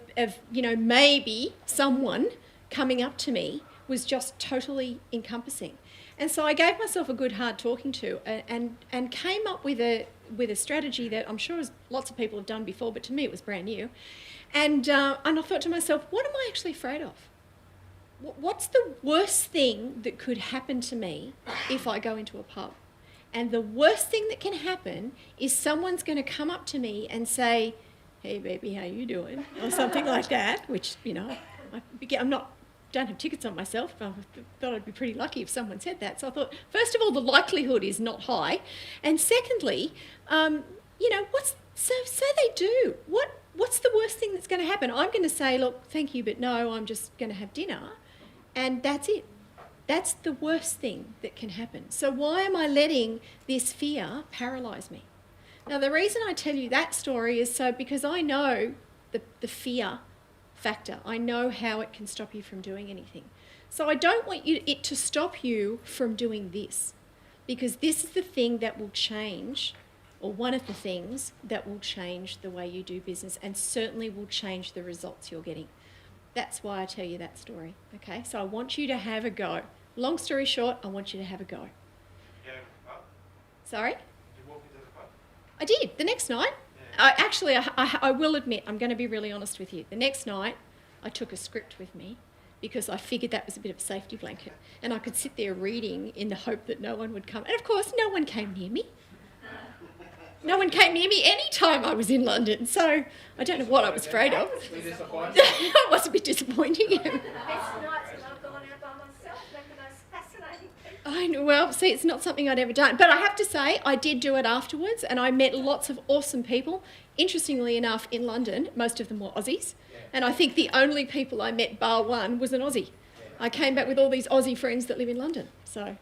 maybe someone coming up to me was just totally encompassing. And so I gave myself a good hard talking to and came up with a strategy that I'm sure lots of people have done before, but to me it was brand new. And I thought to myself, what am I actually afraid of? What's the worst thing that could happen to me if I go into a pub? And the worst thing that can happen is someone's going to come up to me and say, hey, baby, how you doing? Or something like that, which, don't have tickets on myself. I thought I'd be pretty lucky if someone said that. So I thought, first of all, the likelihood is not high. And secondly, so they do. What's the worst thing that's going to happen? I'm going to say, look, thank you, but no, I'm just going to have dinner. And that's it. That's the worst thing that can happen. So why am I letting this fear paralyse me? Now, the reason I tell you that story is because I know the fear factor. I know how it can stop you from doing anything. So I don't want it to stop you from doing this, because this is the thing that will change, or one of the things that will change the way you do business, and certainly will change the results you're getting. That's why I tell you that story, okay? So I want you to have a go. Long story short, I want you to have a go. Yeah. Sorry? Did you walk into the pub? I did, the next night. Yeah. I will admit, I'm going to be really honest with you. The next night, I took a script with me because I figured that was a bit of a safety blanket. And I could sit there reading in the hope that no one would come. And of course, no one came near me. No one came near me any time I was in London. So I don't know what I was afraid of. It was a bit disappointing. Best nights when I've gone out by myself, they're the most fascinating people. I know, well, see, it's not something I'd ever done. But I have to say, I did do it afterwards, and I met lots of awesome people. Interestingly enough, in London, most of them were Aussies. And I think the only people I met, bar one, was an Aussie. I came back with all these Aussie friends that live in London. So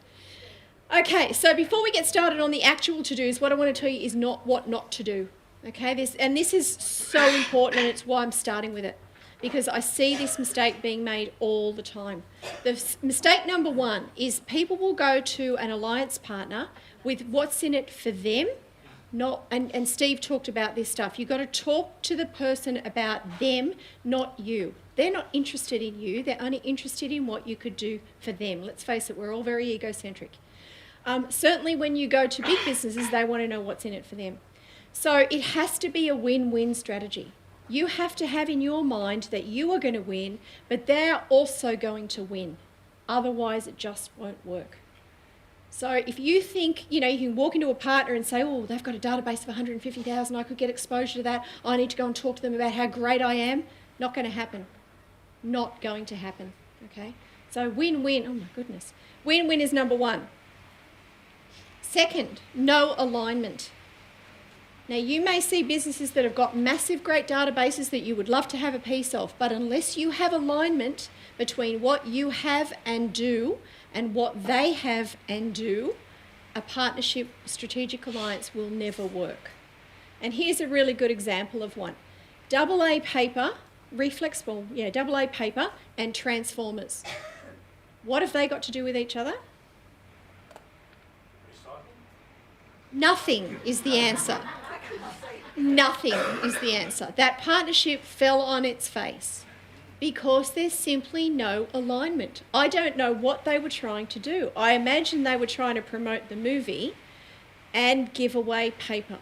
Okay, so before we get started on the actual to-dos, what I want to tell you is what not to do. Okay, this is so important, and it's why I'm starting with it, because I see this mistake being made all the time. Mistake number one is people will go to an alliance partner with what's in it for them, and Steve talked about this stuff. You've got to talk to the person about them, not you. They're not interested in you, they're only interested in what you could do for them. Let's face it, we're all very egocentric. Certainly when you go to big businesses, they want to know what's in it for them. So it has to be a win-win strategy. You have to have in your mind that you are going to win, but they're also going to win. Otherwise, it just won't work. So if you think, you can walk into a partner and say, oh, they've got a database of 150,000, I could get exposure to that, I need to go and talk to them about how great I am. Not going to happen. Not going to happen, okay? So win-win, oh my goodness. Win-win is number one. Second, no alignment. Now, you may see businesses that have got massive, great databases that you would love to have a piece of, but unless you have alignment between what you have and do and what they have and do, a partnership, strategic alliance will never work. And here's a really good example of one. AA paper, AA paper and transformers. What have they got to do with each other? Nothing is the answer. Nothing is the answer. That partnership fell on its face because there's simply no alignment. I don't know what they were trying to do. I imagine they were trying to promote the movie and give away paper.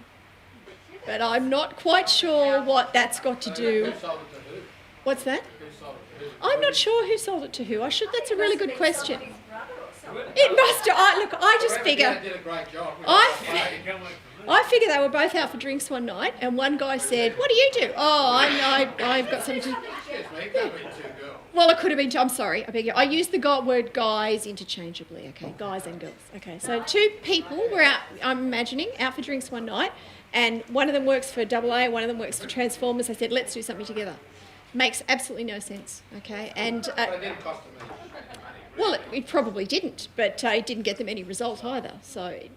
But I'm not quite sure what that's got to do. Who sold it to who? What's that? Who sold it to who? I'm not sure who sold it to who. That's a really good question. It must have. Look, I just figure. Did a great job. I figure they were both out for drinks one night, and one guy said, "What do you do?" "Oh, I've got something to." Excuse me, it could have been two girls. Well, it could have been. I'm sorry. I beg you. I use the word guys interchangeably. Okay, guys and girls. Okay, so two people were out. I'm imagining out for drinks one night, and one of them works for AA, one of them works for Transformers. They said, "Let's do something together." Makes absolutely no sense. Okay, and. But it didn't cost them any money. Well, it probably didn't, but it didn't get them any result either. So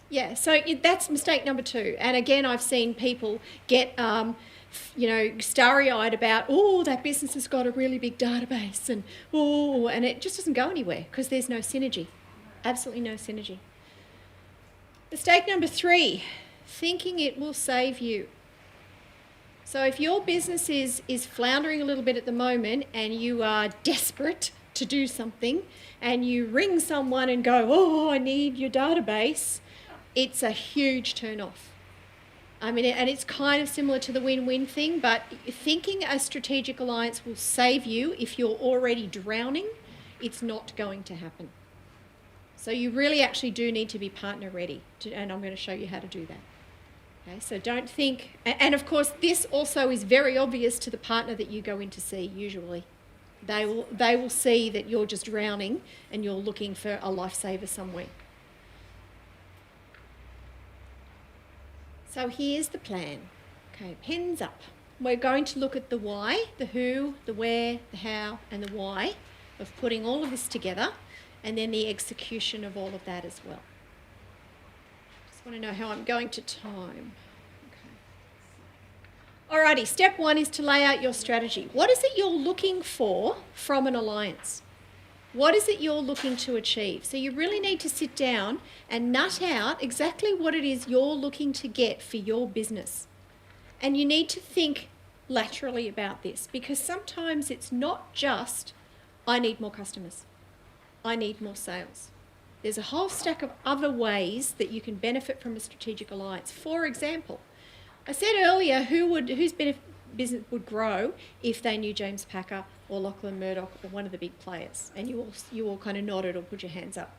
yeah. So that's mistake number two. And again, I've seen people get, starry-eyed about, oh, that business has got a really big database, and it just doesn't go anywhere because there's no synergy. Absolutely no synergy. Mistake number three, thinking it will save you. So if your business is floundering a little bit at the moment and you are desperate to do something and you ring someone and go, oh, I need your database, it's a huge turn off. I mean, and it's kind of similar to the win-win thing, but thinking a strategic alliance will save you if you're already drowning, it's not going to happen. So you really actually do need to be partner ready, and I'm going to show you how to do that. Okay, so don't think, and of course this also is very obvious to the partner that you go in to see usually. They will see that you're just drowning and you're looking for a lifesaver somewhere. So here's the plan. Okay, pens up. We're going to look at the why, the who, the where, the how and the why of putting all of this together, and then the execution of all of that as well. I want to know how I'm going to time. Okay. Alrighty, step one is to lay out your strategy. What is it you're looking for from an alliance? What is it you're looking to achieve? So you really need to sit down and nut out exactly what it is you're looking to get for your business. And you need to think laterally about this, because sometimes it's not just, I need more customers, I need more sales. There's a whole stack of other ways that you can benefit from a strategic alliance. For example, I said earlier whose business would grow if they knew James Packer or Lachlan Murdoch or one of the big players, and you all kind of nodded or put your hands up.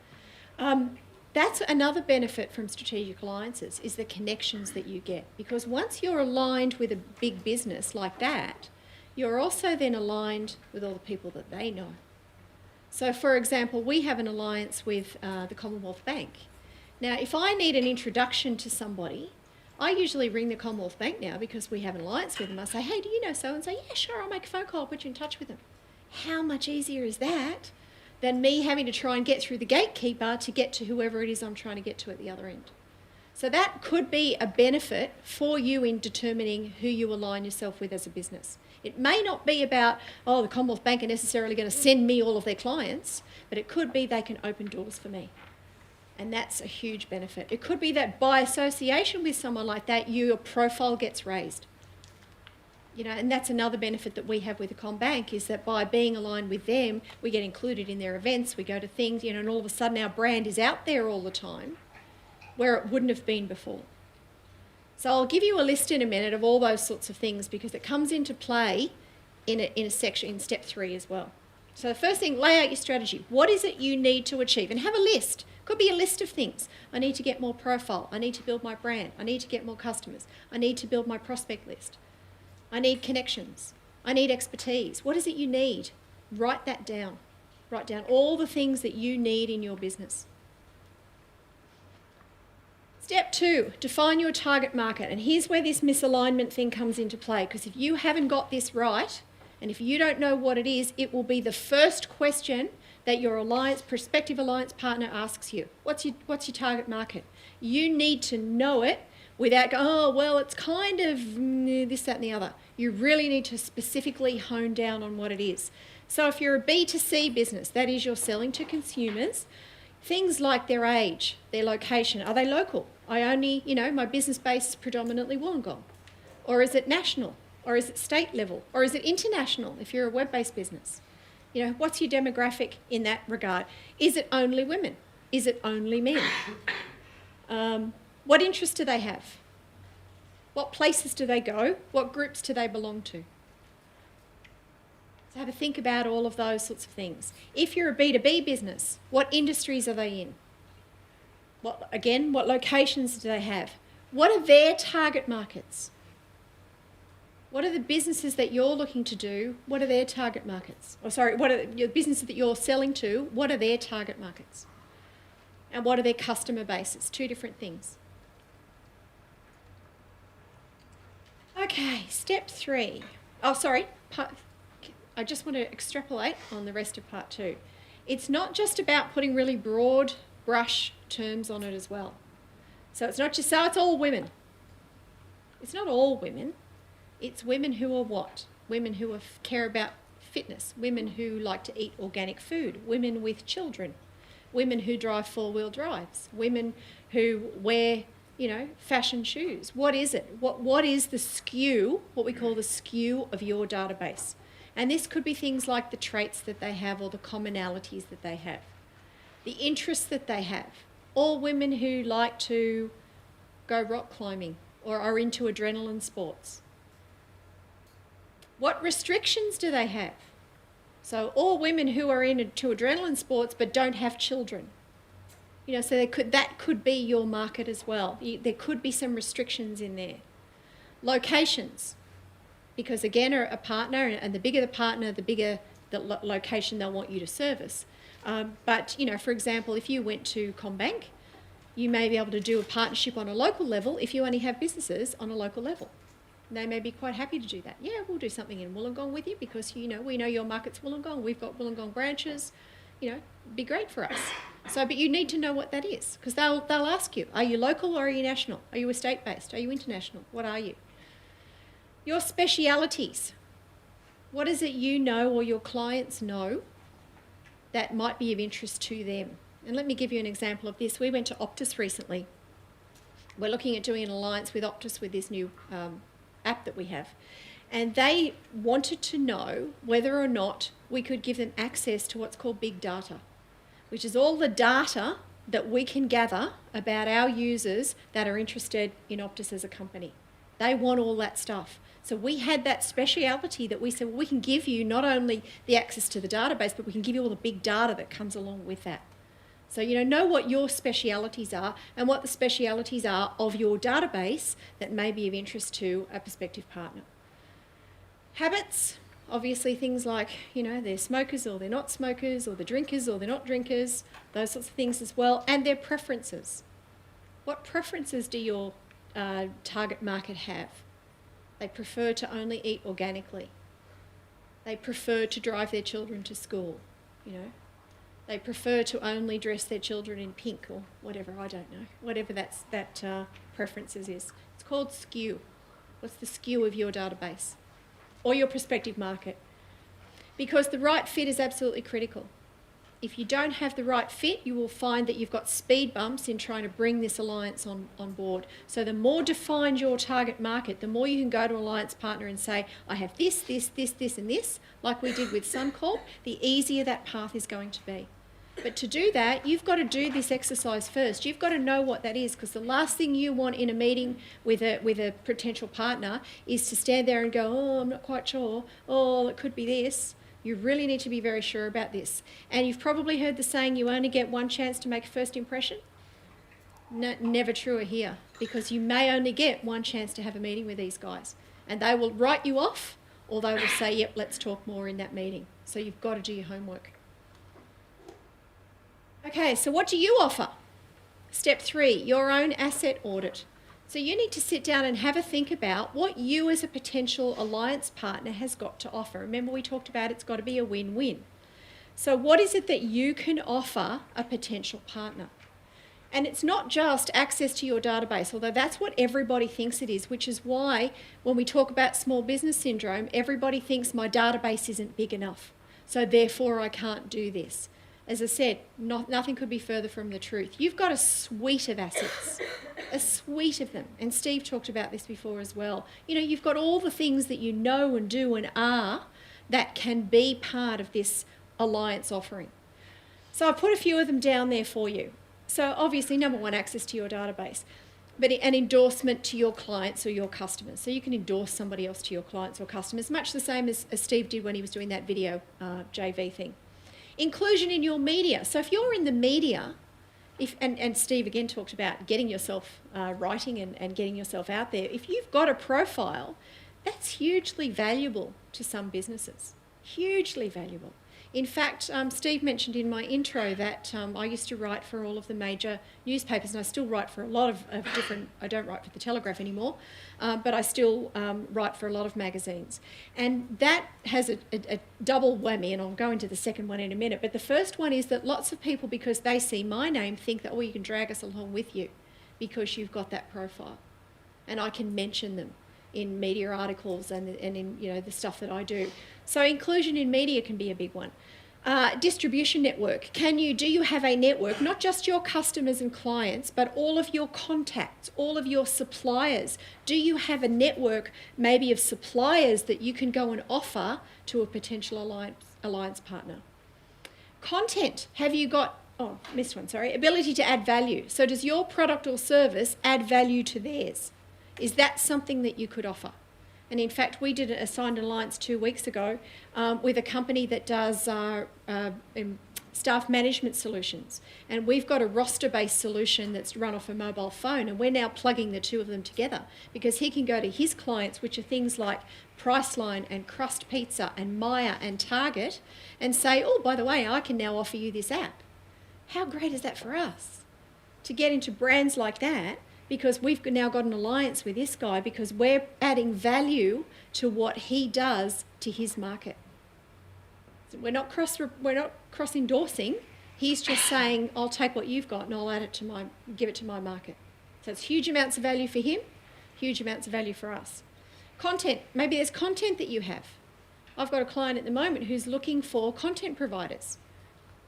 That's another benefit from strategic alliances, is the connections that you get, because once you're aligned with a big business like that, you're also then aligned with all the people that they know. So, for example, we have an alliance with the Commonwealth Bank. Now, if I need an introduction to somebody, I usually ring the Commonwealth Bank now because we have an alliance with them. I say, hey, do you know so-and-so? Yeah, sure, I'll make a phone call, I'll put you in touch with them. How much easier is that than me having to try and get through the gatekeeper to get to whoever it is I'm trying to get to at the other end. So that could be a benefit for you in determining who you align yourself with as a business. It may not be about, oh, the Commonwealth Bank are necessarily going to send me all of their clients, but it could be they can open doors for me. And that's a huge benefit. It could be that by association with someone like that, your profile gets raised. You know, and that's another benefit that we have with the CommBank, is that by being aligned with them, we get included in their events, we go to things, you know, and all of a sudden our brand is out there all the time, where it wouldn't have been before. So I'll give you a list in a minute of all those sorts of things, because it comes into play in a section in step 3 as well. So the first thing, lay out your strategy. What is it you need to achieve? And have a list. Could be a list of things. I need to get more profile. I need to build my brand. I need to get more customers. I need to build my prospect list. I need connections. I need expertise. What is it you need? Write that down. Write down all the things that you need in your business. Step 2, define your target market. And here's where this misalignment thing comes into play, because if you haven't got this right, and if you don't know what it is, it will be the first question that your prospective alliance partner asks you. What's your target market? You need to know it without going, oh, well, it's kind of this, that, and the other. You really need to specifically hone down on what it is. So if you're a B2C business, that is, you're selling to consumers, things like their age, their location, are they local? I only, my business base is predominantly Wollongong. Or is it national? Or is it state level? Or is it international if you're a web-based business? What's your demographic in that regard? Is it only women? Is it only men? What interests do they have? What places do they go? What groups do they belong to? So have a think about all of those sorts of things. If you're a B2B business, what industries are they in? What locations do they have? What are their target markets? What are the businesses that you're looking to do? What are their target markets? What are your businesses that you're selling to? What are their target markets? And what are their customer bases? 2 different things. Okay, step 3. I just want to extrapolate on the rest of part 2. It's not just about putting really broad brush terms on it as well. So it's not just, it's all women. It's not all women. It's women who are what? Women who care about fitness, women who like to eat organic food, women with children, women who drive 4-wheel drives, women who wear, fashion shoes. What is it? What is the skew, what we call the skew of your database? And this could be things like the traits that they have or the commonalities that they have, the interests that they have. All women who like to go rock climbing or are into adrenaline sports. What restrictions do they have? So all women who are into adrenaline sports but don't have children. So that could be your market as well. There could be some restrictions in there. Locations, because again, a partner, and the bigger the partner, the bigger the location they'll want you to service. But for example, if you went to CommBank, you may be able to do a partnership on a local level if you only have businesses on a local level. They may be quite happy to do that. Yeah, we'll do something in Wollongong with you because, we know your market's Wollongong. We've got Wollongong branches. It'd be great for us. But you need to know what that is, because they'll ask you, are you local or are you national? Are you estate-based? Are you international? What are you? Your specialities. What is it you know or your clients know that might be of interest to them? And let me give you an example of this. We went to Optus recently. We're looking at doing an alliance with Optus with this new app that we have. And they wanted to know whether or not we could give them access to what's called big data, which is all the data that we can gather about our users that are interested in Optus as a company. They want all that stuff. So we had that speciality that we said, well, we can give you not only the access to the database, but we can give you all the big data that comes along with that. So, know what your specialities are and what the specialities are of your database that may be of interest to a prospective partner. Habits, obviously things like, they're smokers or they're not smokers, or they're drinkers or they're not drinkers, those sorts of things as well, and their preferences. What preferences do your target market have? They prefer to only eat organically. They prefer to drive their children to school, They prefer to only dress their children in pink or whatever, I don't know, whatever that preferences is. It's called skew. What's the skew of your database or your prospective market? Because the right fit is absolutely critical. If you don't have the right fit, you will find that you've got speed bumps in trying to bring this alliance on board. So the more defined your target market, the more you can go to an alliance partner and say, I have this, this, this, this and this, like we did with Suncorp, the easier that path is going to be. But to do that, you've got to do this exercise first. You've got to know what that is, because the last thing you want in a meeting with a potential partner is to stand there and go, oh, I'm not quite sure, oh, it could be this. You really need to be very sure about this. And you've probably heard the saying, you only get one chance to make a first impression. No, never truer here, because you may only get one chance to have a meeting with these guys. And they will write you off, or they will say, yep, let's talk more in that meeting. So you've got to do your homework. Okay, so what do you offer? Step 3, your own asset audit. So you need to sit down and have a think about what you as a potential alliance partner has got to offer. Remember, we talked about it's got to be a win-win. So what is it that you can offer a potential partner? And it's not just access to your database, although that's what everybody thinks it is, which is why when we talk about small business syndrome, everybody thinks my database isn't big enough, so therefore I can't do this. As I said, nothing could be further from the truth. You've got a suite of assets, a suite of them. And Steve talked about this before as well. You know, you've got all the things that you know and do and are that can be part of this alliance offering. So I've put a few of them down there for you. So obviously, number 1, access to your database, but an endorsement to your clients or your customers. So you can endorse somebody else to your clients or customers, much the same as Steve did when he was doing that video JV thing. Inclusion in your media. So if you're in the media, and Steve again talked about getting yourself writing and getting yourself out there, if you've got a profile, that's hugely valuable to some businesses. Hugely valuable. In fact, Steve mentioned in my intro that I used to write for all of the major newspapers, and I still write for a lot of different, I don't write for the Telegraph anymore, but I still write for a lot of magazines. And that has a double whammy, and I'll go into the second one in a minute. But the first one is that lots of people, because they see my name, think that, oh, you can drag us along with you because you've got that profile. And I can mention them in media articles and in the stuff that I do. So inclusion in media can be a big one. Distribution network. Do you have a network, not just your customers and clients, but all of your contacts, all of your suppliers? Do you have a network maybe of suppliers that you can go and offer to a potential alliance partner? Content. Have you got, ability to add value. So does your product or service add value to theirs? Is that something that you could offer? And in fact, we did a signed alliance 2 weeks ago with a company that does staff management solutions. And we've got a roster-based solution that's run off a mobile phone, and we're now plugging the two of them together because he can go to his clients, which are things like Priceline and Crust Pizza and Myer and Target, and say, oh, by the way, I can now offer you this app. How great is that for us? To get into brands like that, because we've now got an alliance with this guy because we're adding value to what he does to his market. So we're not cross endorsing. He's just saying, I'll take what you've got and I'll add it give it to my market. So it's huge amounts of value for him, huge amounts of value for us. Content. Maybe there's content that you have. I've got a client at the moment who's looking for content providers.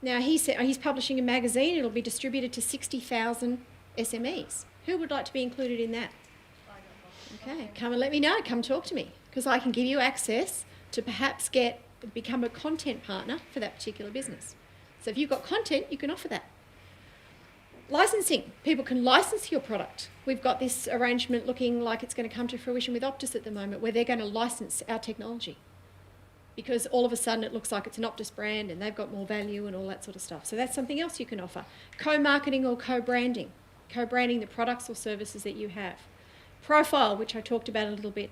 Now he's publishing a magazine. It'll be distributed to 60,000 SMEs. Who would like to be included in that? Okay, come and let me know. Come talk to me, because I can give you access to perhaps become a content partner for that particular business. So if you've got content, you can offer that. Licensing. People can license your product. We've got this arrangement looking like it's going to come to fruition with Optus at the moment, where they're going to license our technology because all of a sudden it looks like it's an Optus brand and they've got more value and all that sort of stuff. So that's something else you can offer. Co-marketing or co-branding. Co-branding the products or services that you have. Profile, which I talked about a little bit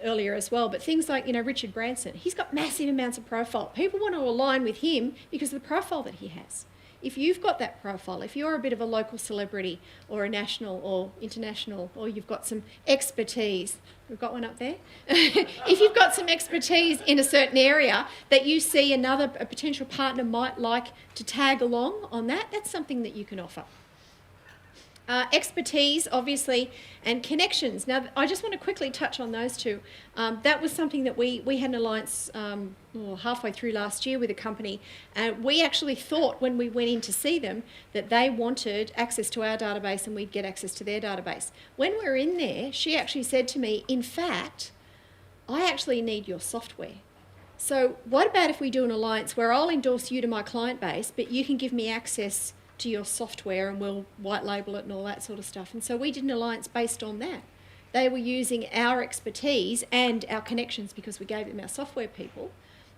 earlier as well, but things like, Richard Branson, he's got massive amounts of profile. People want to align with him because of the profile that he has. If you've got that profile, if you're a bit of a local celebrity or a national or international, or you've got some expertise, we've got one up there. If you've got some expertise in a certain area that you see a potential partner might like to tag along on that, that's something that you can offer. Expertise, obviously, and connections. Now, I just want to quickly touch on those two. That was something that we had an alliance halfway through last year with a company. We actually thought when we went in to see them that they wanted access to our database and we'd get access to their database. When we were in there, she actually said to me, in fact, I actually need your software. So what about if we do an alliance where I'll endorse you to my client base, but you can give me access to your software and we'll white label it and all that sort of stuff. And so we did an alliance based on that. They were using our expertise and our connections because we gave them our software people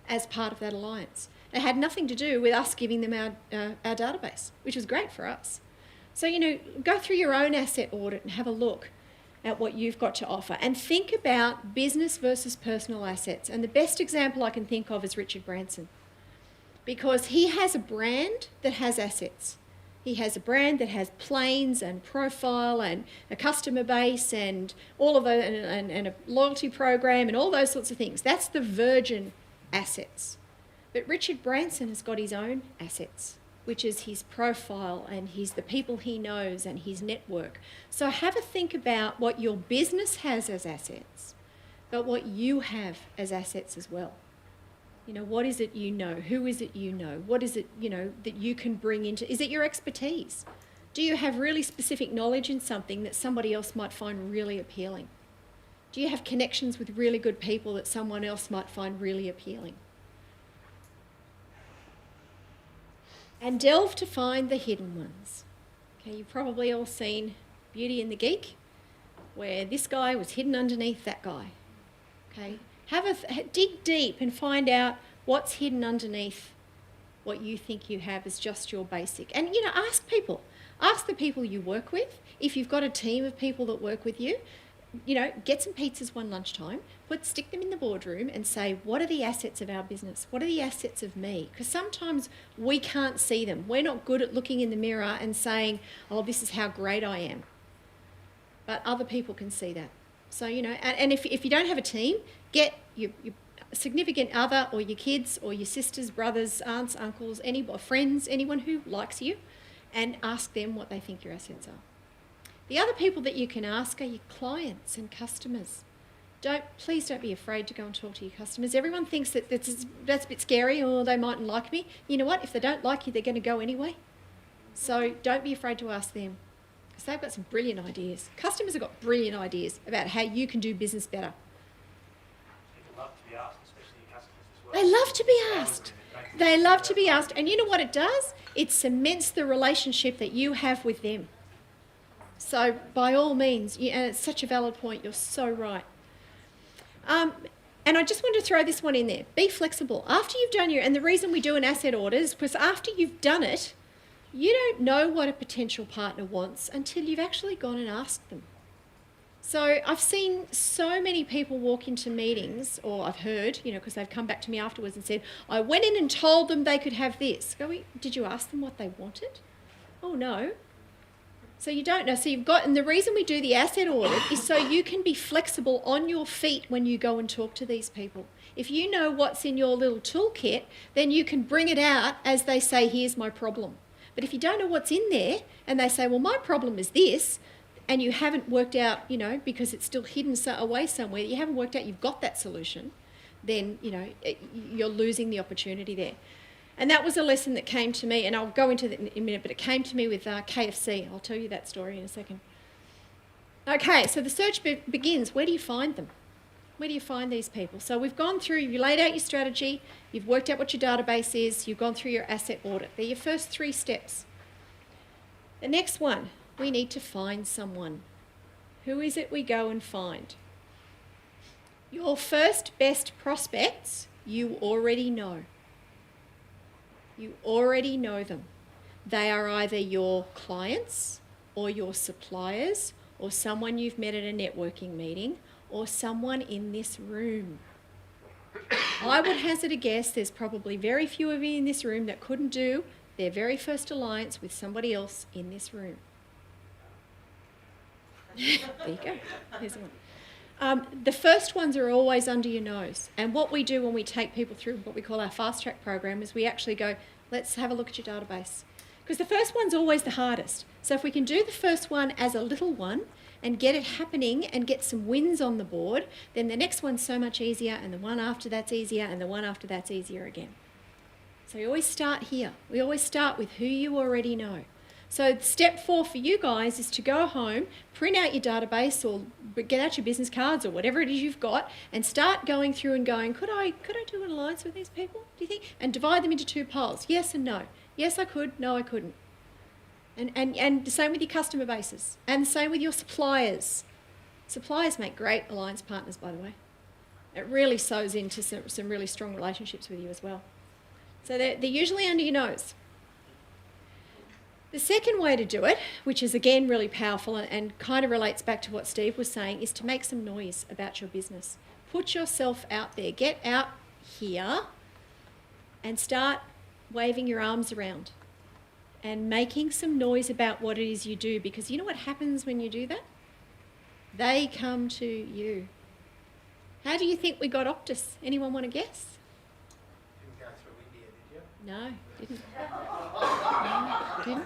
as part of that alliance. It had nothing to do with us giving them our database, which was great for us. So, go through your own asset audit and have a look at what you've got to offer and think about business versus personal assets. And the best example I can think of is Richard Branson, because he has a brand that has assets. He has a brand that has planes and profile and a customer base and all of those, and a loyalty program and all those sorts of things. That's the Virgin assets. But Richard Branson has got his own assets, which is his profile and the people he knows and his network. So have a think about what your business has as assets, but what you have as assets as well. What is it you know? Who is it you know? What is it, that you can bring into... Is it your expertise? Do you have really specific knowledge in something that somebody else might find really appealing? Do you have connections with really good people that someone else might find really appealing? And delve to find the hidden ones. Okay, you've probably all seen Beauty and the Geek, where this guy was hidden underneath that guy. Okay. Dig deep and find out what's hidden underneath what you think you have as just your basic. And, ask people. Ask the people you work with. If you've got a team of people that work with you, get some pizzas one lunchtime, stick them in the boardroom and say, what are the assets of our business? What are the assets of me? Because sometimes we can't see them. We're not good at looking in the mirror and saying, oh, this is how great I am. But other people can see that. So, and if you don't have a team, get your significant other or your kids or your sisters, brothers, aunts, uncles, friends, anyone who likes you, and ask them what they think your assets are. The other people that you can ask are your clients and customers. Please don't be afraid to go and talk to your customers. Everyone thinks that that's a bit scary, or they mightn't like me. You know what? If they don't like you, they're going to go anyway. So don't be afraid to ask them, because they've got some brilliant ideas. Customers have got brilliant ideas about how you can do business better. People love to be asked, especially your customers as well. They love to be asked. They love to be asked. And you know what it does? It cements the relationship that you have with them. So by all means, and it's such a valid point, you're so right. And I just want to throw this one in there. Be flexible. After you've done and the reason we do an asset audit is because after you've done it, you don't know what a potential partner wants until you've actually gone and asked them. So I've seen so many people walk into meetings, or I've heard, because they've come back to me afterwards and said, I went in and told them they could have this. Did you ask them what they wanted? Oh, no. So you don't know. So and the reason we do the asset audit is so you can be flexible on your feet when you go and talk to these people. If you know what's in your little toolkit, then you can bring it out as they say, here's my problem. But if you don't know what's in there and they say, well, my problem is this, and you haven't worked out, because it's still hidden away somewhere, you haven't worked out you've got that solution, then, you're losing the opportunity there. And that was a lesson that came to me, and I'll go into that in a minute, but it came to me with KFC. I'll tell you that story in a second. Okay, so the search begins. Where do you find them? Where do you find these people? So we've gone through, you laid out your strategy, you've worked out what your database is, you've gone through your asset audit. They're your first 3 steps. The next one, we need to find someone. Who is it we go and find? Your first best prospects, you already know. You already know them. They are either your clients or your suppliers or someone you've met at a networking meeting or someone in this room. I would hazard a guess there's probably very few of you in this room that couldn't do their very first alliance with somebody else in this room. There you go. There's one. The first ones are always under your nose. And what we do when we take people through what we call our fast track program is we actually go, let's have a look at your database. Because the first one's always the hardest. So if we can do the first one as a little one and get it happening and get some wins on the board, then the next one's so much easier, and the one after that's easier, and the one after that's easier again. So we always start here. We always start with who you already know. So step 4 for you guys is to go home, print out your database or get out your business cards or whatever it is you've got, and start going through and going, could I do an alliance with these people, do you think? And divide them into 2 piles, yes and no. Yes, I could, no, I couldn't. And the same with your customer bases, and the same with your suppliers. Suppliers make great alliance partners, by the way. It really sows into some really strong relationships with you as well. So they're usually under your nose. The second way to do it, which is again really powerful and kind of relates back to what Steve was saying, is to make some noise about your business. Put yourself out there. Get out here and start waving your arms around and making some noise about what it is you do, because you know what happens when you do that? They come to you. How do you think we got Optus? Anyone want to guess? Didn't go through India, did you? No, didn't. No, didn't.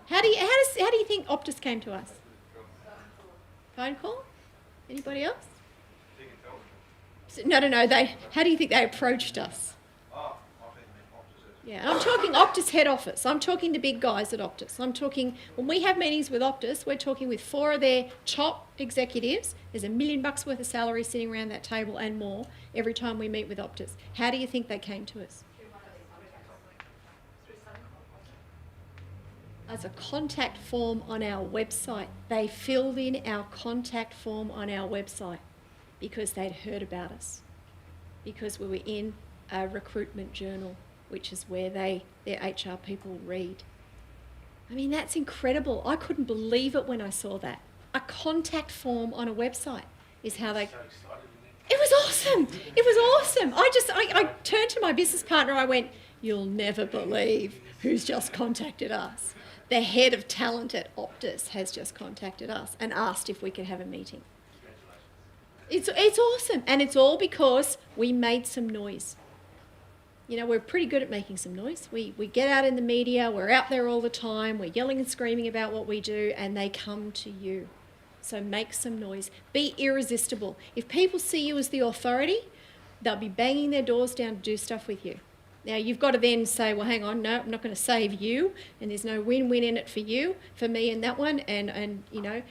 How do you think Optus came to us? Phone call? Anybody else? No. How do you think they approached us? Yeah, I'm talking Optus head office. I'm talking the big guys at Optus. I'm talking, when we have meetings with Optus, we're talking with 4 of their top executives. There's $1 million worth of salary sitting around that table and more every time we meet with Optus. How do you think they came to us? As a contact form on our website. They filled in our contact form on our website because they'd heard about us, because we were in a recruitment journal, which is where their HR people read. I mean, that's incredible. I couldn't believe it when I saw that. A contact form on a website is how they... So excited, It was awesome. It was awesome. I turned to my business partner. I went, you'll never believe who's just contacted us. The head of talent at Optus has just contacted us and asked if we could have a meeting. It's awesome. And it's all because we made some noise. You know, we're pretty good at making some noise. We get out in the media, we're out there all the time, we're yelling and screaming about what we do, and they come to you. So make some noise. Be irresistible. If people see you as the authority, they'll be banging their doors down to do stuff with you. Now, you've got to then say, well, hang on, no, I'm not going to save you, and there's no win-win in it for you, for me and that one, and you know,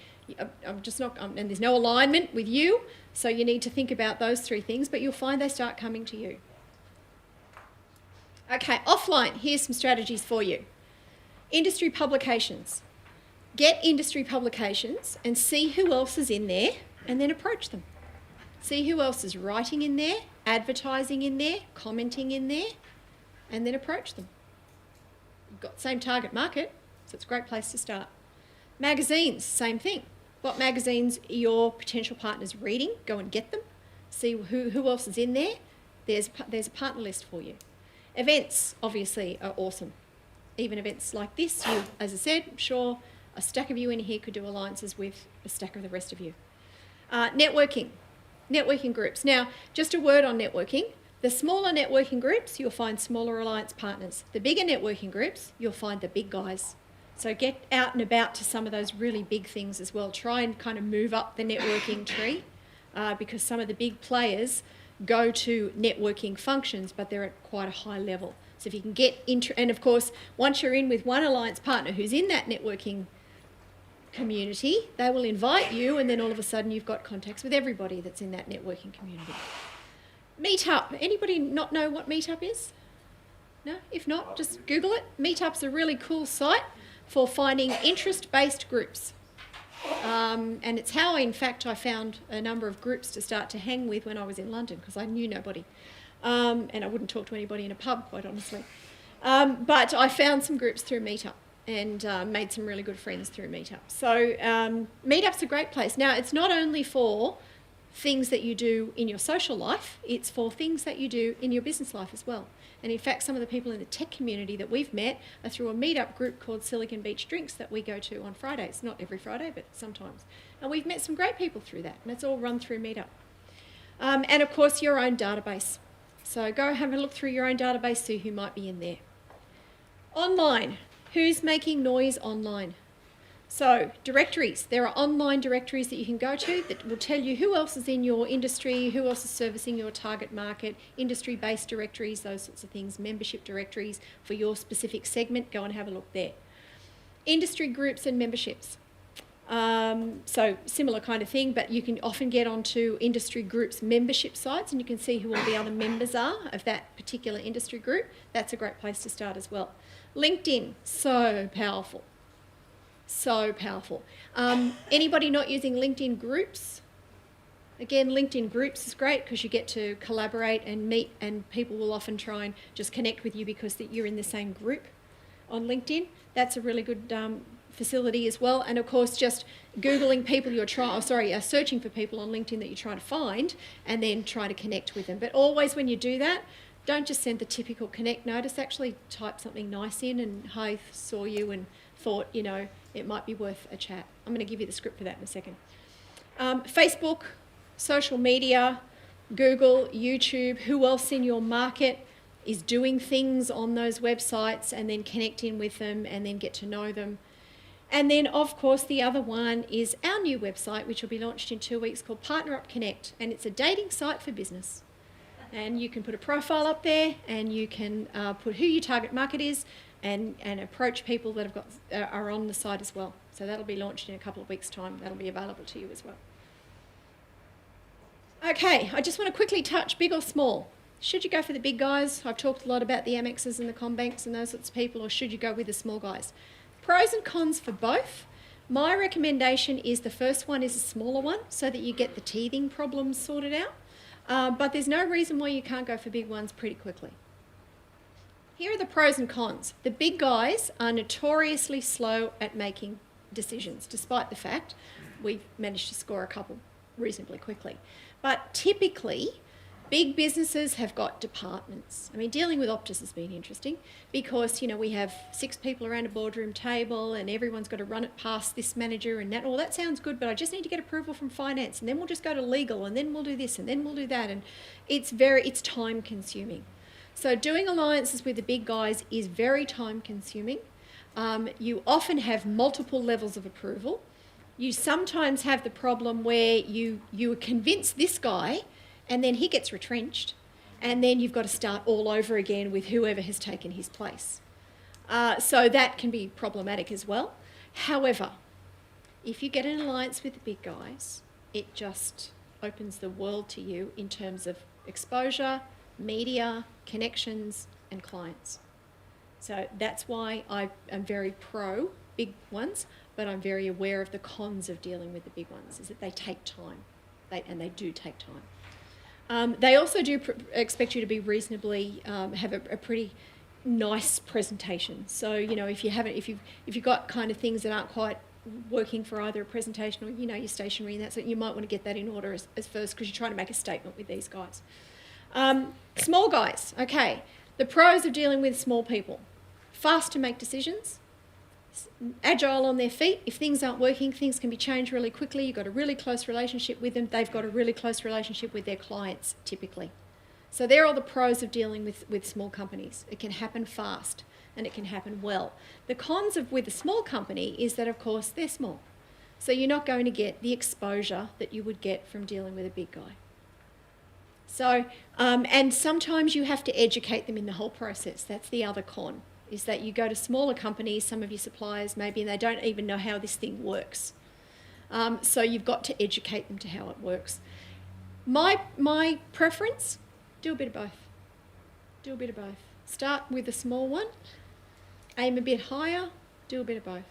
I'm just not, and there's no alignment with you, so you need to think about those 3 things, but you'll find they start coming to you. Okay, offline, here's some strategies for you. Industry publications. Get industry publications and see who else is in there and then approach them. See who else is writing in there, advertising in there, commenting in there, and then approach them. You've got the same target market, so it's a great place to start. Magazines, same thing. What magazines are your potential partners reading? Go and get them. See who else is in there. There's a partner list for you. Events, obviously, are awesome. Even events like this, you, as I said, I'm sure a stack of you in here could do alliances with a stack of the rest of you. Networking groups. Now, just a word on networking. The smaller networking groups, you'll find smaller alliance partners. The bigger networking groups, you'll find the big guys. So get out and about to some of those really big things as well. Try and kind of move up the networking tree because some of the big players go to networking functions, but they're at quite a high level. So if you can get and of course, once you're in with one alliance partner who's in that networking community, they will invite you, and then all of a sudden you've got contacts with everybody that's in that networking community. Meetup. Anybody not know what Meetup is? No? If not, just Google it. Meetup's a really cool site for finding interest-based groups. And it's how, in fact, I found a number of groups to start to hang with when I was in London, because I knew nobody. And I wouldn't talk to anybody in a pub, quite honestly. But I found some groups through Meetup and made some really good friends through Meetup. So Meetup's a great place. Now, it's not only for things that you do in your social life, it's for things that you do in your business life as well. And in fact, some of the people in the tech community that we've met are through a meetup group called Silicon Beach Drinks that we go to on Fridays. Not every Friday, but sometimes. And we've met some great people through that, and it's all run through Meetup. And of course, your own database. So go have a look through your own database, see who might be in there. Online. Who's making noise online? So directories. There are online directories that you can go to that will tell you who else is in your industry, who else is servicing your target market, industry-based directories, those sorts of things, membership directories for your specific segment. Go and have a look there. Industry groups and memberships. So similar kind of thing, but you can often get onto industry groups membership sites and you can see who all the other members are of that particular industry group. That's a great place to start as well. LinkedIn, so powerful. So powerful. Anybody not using LinkedIn groups? Again, LinkedIn groups is great because you get to collaborate and meet, and people will often try and just connect with you because you're in the same group on LinkedIn. That's a really good facility as well. And of course, just Googling people searching for people on LinkedIn that you're trying to find and then try to connect with them. But always when you do that, don't just send the typical connect notice, actually type something nice in and, hi, saw you and thought, it might be worth a chat. I'm going to give you the script for that in a second. Facebook, social media, Google, YouTube, who else in your market is doing things on those websites, and then connect in with them and then get to know them. And then, of course, the other one is our new website, which will be launched in 2 weeks, called Partner Up Connect, and it's a dating site for business. And you can put a profile up there, and you can put who your target market is, and approach people that are on the site as well. So that'll be launched in a couple of weeks' time. That'll be available to you as well. Okay, I just want to quickly touch big or small. Should you go for the big guys? I've talked a lot about the Amexes and the Combanks and those sorts of people, or should you go with the small guys? Pros and cons for both. My recommendation is the first one is a smaller one so that you get the teething problems sorted out. But there's no reason why you can't go for big ones pretty quickly. Here are the pros and cons. The big guys are notoriously slow at making decisions, despite the fact we've managed to score a couple reasonably quickly. But typically, big businesses have got departments. I mean, dealing with Optus has been interesting because, we have 6 people around a boardroom table and everyone's got to run it past this manager and that. Oh, that sounds good, but I just need to get approval from finance, and then we'll just go to legal, and then we'll do this, and then we'll do that. And it's time consuming. So doing alliances with the big guys is very time consuming. You often have multiple levels of approval. You sometimes have the problem where you convince this guy and then he gets retrenched, and then you've got to start all over again with whoever has taken his place. So that can be problematic as well. However, if you get an alliance with the big guys, it just opens the world to you in terms of exposure, media, connections, and clients. So that's why I am very pro big ones, but I'm very aware of the cons of dealing with the big ones, is that they take time, and they do take time. They also do expect you to be reasonably, have a pretty nice presentation. So, if you've got kind of things that aren't quite working for either a presentation or, your stationery and that, so you might want to get that in order as first, because you're trying to make a statement with these guys. Small guys, okay. The pros of dealing with small people. Fast to make decisions, agile on their feet. If things aren't working, things can be changed really quickly. You've got a really close relationship with them. They've got a really close relationship with their clients, typically. So they're all the pros of dealing with small companies. It can happen fast and it can happen well. The cons with a small company is that, of course, they're small. So you're not going to get the exposure that you would get from dealing with a big guy. So, and sometimes you have to educate them in the whole process. That's the other con, is that you go to smaller companies, some of your suppliers maybe, and they don't even know how this thing works. So you've got to educate them to how it works. My preference, do a bit of both. Do a bit of both. Start with a small one, aim a bit higher, do a bit of both.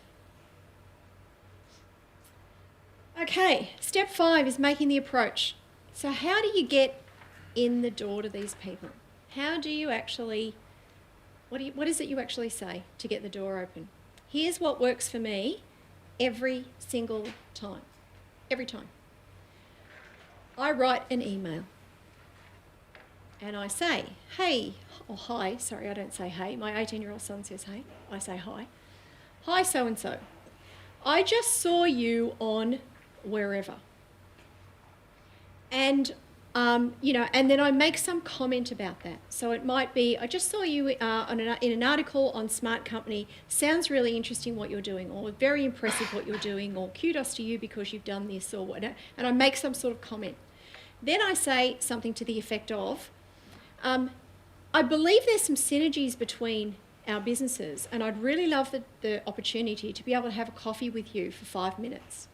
Okay, step 5 is making the approach. So how do you get in the door to these people? How do you actually, what is it you actually say to get the door open? Here's what works for me every single time. Every time. I write an email and I say, hey, or hi, sorry, I don't say hey. My 18-year-old son says hey. I say hi. Hi, so-and-so. I just saw you on wherever. And, and then I make some comment about that. So it might be, I just saw you in an article on Smart Company. Sounds really interesting what you're doing, or very impressive what you're doing, or kudos to you because you've done this, or whatever. And I make some sort of comment. Then I say something to the effect of, I believe there's some synergies between our businesses, and I'd really love the opportunity to be able to have a coffee with you for 5 minutes.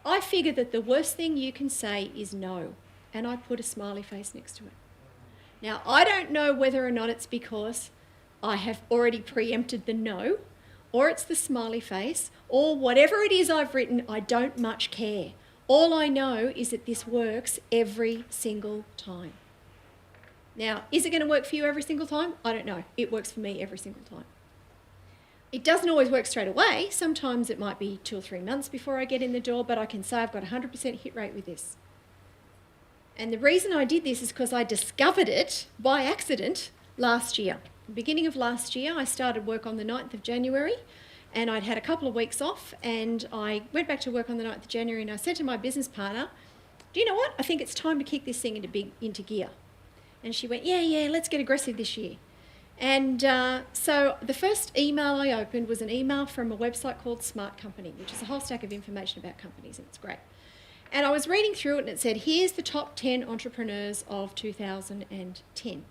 I figure that the worst thing you can say is no, and I put a smiley face next to it. Now, I don't know whether or not it's because I have already preempted the no, or it's the smiley face, or whatever it is I've written, I don't much care. All I know is that this works every single time. Now, is it going to work for you every single time? I don't know. It works for me every single time. It doesn't always work straight away. Sometimes it might be 2 or 3 months before I get in the door, but I can say I've got a 100% hit rate with this. And the reason I did this is because I discovered it by accident last year. Beginning of last year, I started work on the 9th of January, and I'd had a couple of weeks off, and I went back to work on the 9th of January, and I said to my business partner, do you know what? I think it's time to kick this thing into gear. And she went, yeah, let's get aggressive this year. And so the first email I opened was an email from a website called Smart Company, which is a whole stack of information about companies, and it's great. And I was reading through it, and it said, here's the top 10 entrepreneurs of 2010.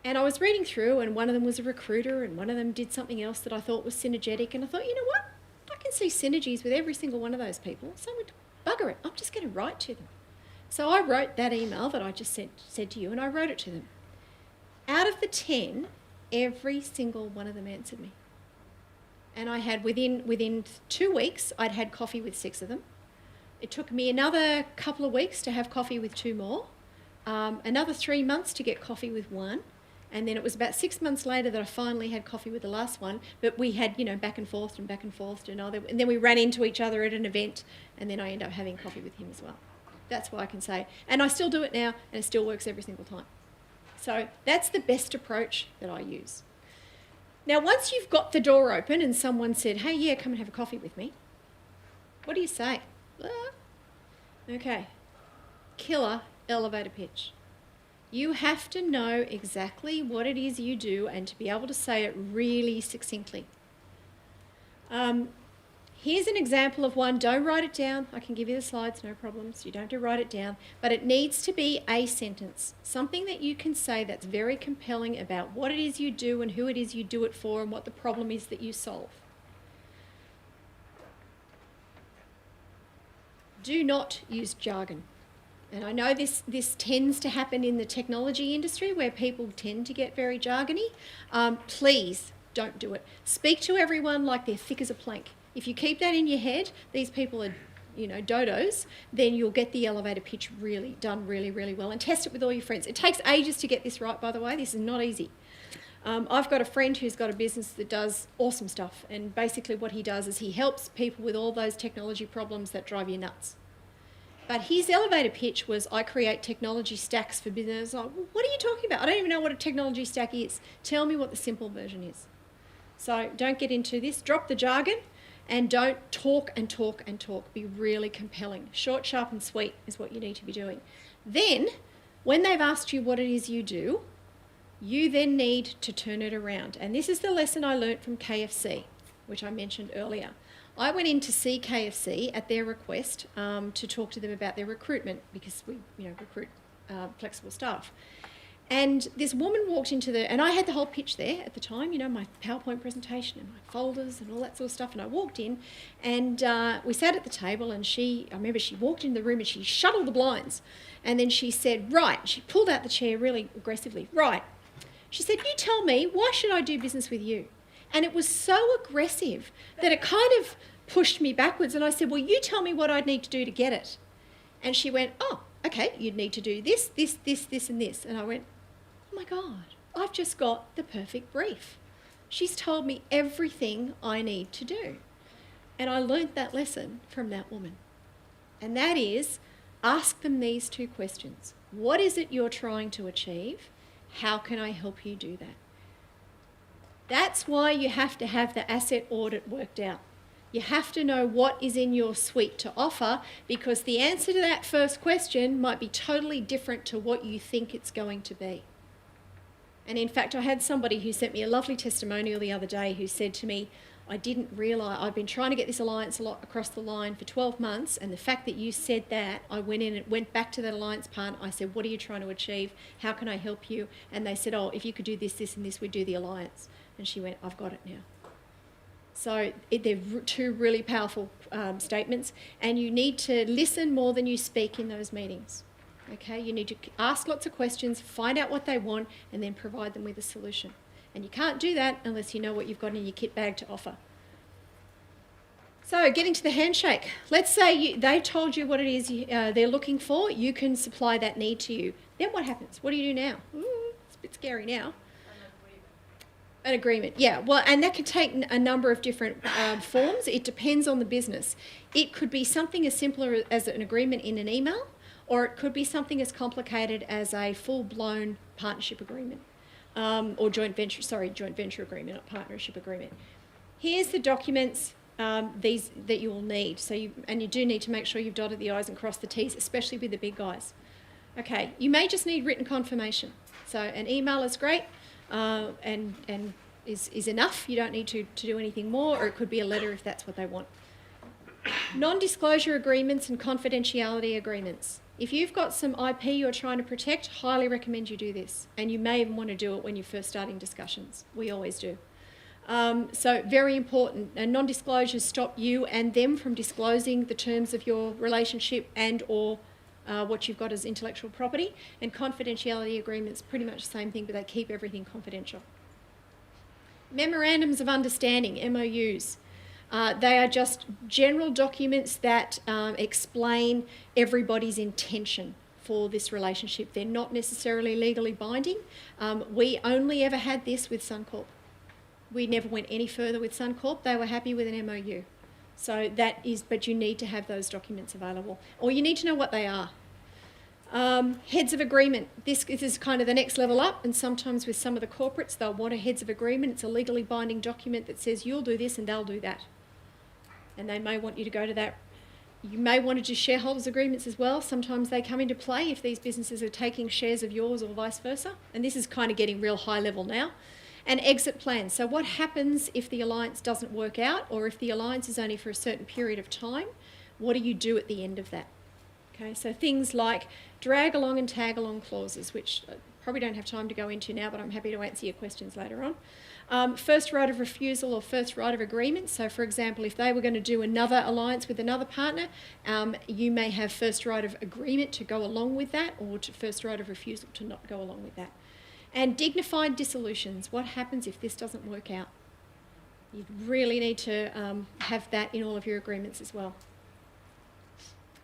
And I was reading through, and one of them was a recruiter, and one of them did something else that I thought was synergetic, and I thought, you know what? I can see synergies with every single one of those people, so bugger it, I'm just going to write to them. So I wrote that email that I just said to you, and I wrote it to them. Out of the 10, every single one of them answered me. And I had, within 2 weeks, I'd had coffee with 6 of them. It took me another couple of weeks to have coffee with 2 more, another 3 months to get coffee with 1, and then it was about 6 months later that I finally had coffee with the last one, but we had, back and forth, and then we ran into each other at an event, and then I ended up having coffee with him as well. That's what I can say. And I still do it now, and it still works every single time. So that's the best approach that I use. Now, once you've got the door open and someone said, hey, yeah, come and have a coffee with me, what do you say? Okay. Killer elevator pitch. You have to know exactly what it is you do and to be able to say it really succinctly. Here's an example of one. Don't write it down. I can give you the slides, no problems. You don't have to write it down. But it needs to be a sentence, something that you can say that's very compelling about what it is you do and who it is you do it for and what the problem is that you solve. Do not use jargon. And I know this tends to happen in the technology industry where people tend to get very jargony. Please don't do it. Speak to everyone like they're thick as a plank. If you keep that in your head, these people are, dodos, then you'll get the elevator pitch done really, really well. And test it with all your friends. It takes ages to get this right, by the way. This is not easy. I've got a friend who's got a business that does awesome stuff. And basically what he does is he helps people with all those technology problems that drive you nuts. But his elevator pitch was, I create technology stacks for business. Like, what are you talking about? I don't even know what a technology stack is. Tell me what the simple version is. So don't get into this. Drop the jargon. And don't talk and talk and talk. Be really compelling. Short, sharp and sweet is what you need to be doing. Then, when they've asked you what it is you do, you then need to turn it around. And this is the lesson I learnt from KFC, which I mentioned earlier. I went in to see KFC at their request to talk to them about their recruitment because we recruit flexible staff. And this woman walked and I had the whole pitch there at the time, my PowerPoint presentation and my folders and all that sort of stuff. And I walked in and we sat at the table and I remember she walked in the room and she shut all the blinds. And then she said, right, she pulled out the chair really aggressively. Right. She said, you tell me, why should I do business with you? And it was so aggressive that it kind of pushed me backwards. And I said, well, you tell me what I'd need to do to get it. And she went, oh, okay, you'd need to do this, this, this, this, and this. And I went, oh my God, I've just got the perfect brief. She's told me everything I need to do. And I learnt that lesson from that woman. And that is, Ask them these two questions. What is it you're trying to achieve? How can I help you do that? That's why you have to have the asset audit worked out. You have to know what is in your suite to offer, because the answer to that first question might be totally different to what you think it's going to be. And in fact, I had somebody who sent me a lovely testimonial the other day who said to me, I didn't realise, I've been trying to get this alliance across the line for 12 months, and the fact that you said that, I went in and went back to that alliance partner. I said, what are you trying to achieve? How can I help you? And they said, oh, if you could do this, this and this, we'd do the alliance. And she went, I've got it now. So they're two really powerful statements, and you need to listen more than you speak in those meetings. Okay, you need to ask lots of questions, find out what they want, and then provide them with a solution. And you can't do that unless you know what you've got in your kit bag to offer. So getting to the handshake. Let's say they told you what it is they're looking for. You can supply that need to you. Then what happens? What do you do now? Ooh, it's a bit scary now. An agreement, yeah. Well, and that can take a number of different forms. It depends on the business. It could be something as simple as an agreement in an email, or it could be something as complicated as a full-blown partnership agreement, or joint venture agreement, not partnership agreement. Here's the documents these that you will need. So you do need to make sure you've dotted the I's and crossed the T's, especially with the big guys. Okay, you may just need written confirmation. So an email is great. And is enough. You don't need to do anything more, or it could be a letter if that's what they want. Non-disclosure agreements and confidentiality agreements. If you've got some IP you're trying to protect, highly recommend you do this. And you may even want to do it when you're first starting discussions. We always do. So very important. And non-disclosures stop you and them from disclosing the terms of your relationship and or what you've got as intellectual property. And confidentiality agreements, pretty much the same thing, but they keep everything confidential. Memorandums of Understanding, MOUs. They are just general documents that explain everybody's intention for this relationship. They're not necessarily legally binding. We only ever had this with Suncorp. We never went any further with Suncorp. They were happy with an MOU. So that is, but you need to have those documents available, or you need to know what they are. Heads of agreement. This is kind of the next level up, and sometimes with some of the corporates, they'll want a heads of agreement. It's a legally binding document that says you'll do this and they'll do that. And they may want you to go to that. You may want to do shareholders agreements as well. Sometimes they come into play if these businesses are taking shares of yours or vice versa. And this is kind of getting real high level now. And exit plans. So what happens if the alliance doesn't work out, or if the alliance is only for a certain period of time? What do you do at the end of that? Okay, so things like drag along and tag along clauses, which I probably don't have time to go into now, but I'm happy to answer your questions later on. First right of refusal or first right of agreement. So for example, if they were going to do another alliance with another partner, you may have first right of agreement to go along with that, or first right of refusal to not go along with that. And dignified dissolutions. What happens if this doesn't work out? You really need to have that in all of your agreements as well.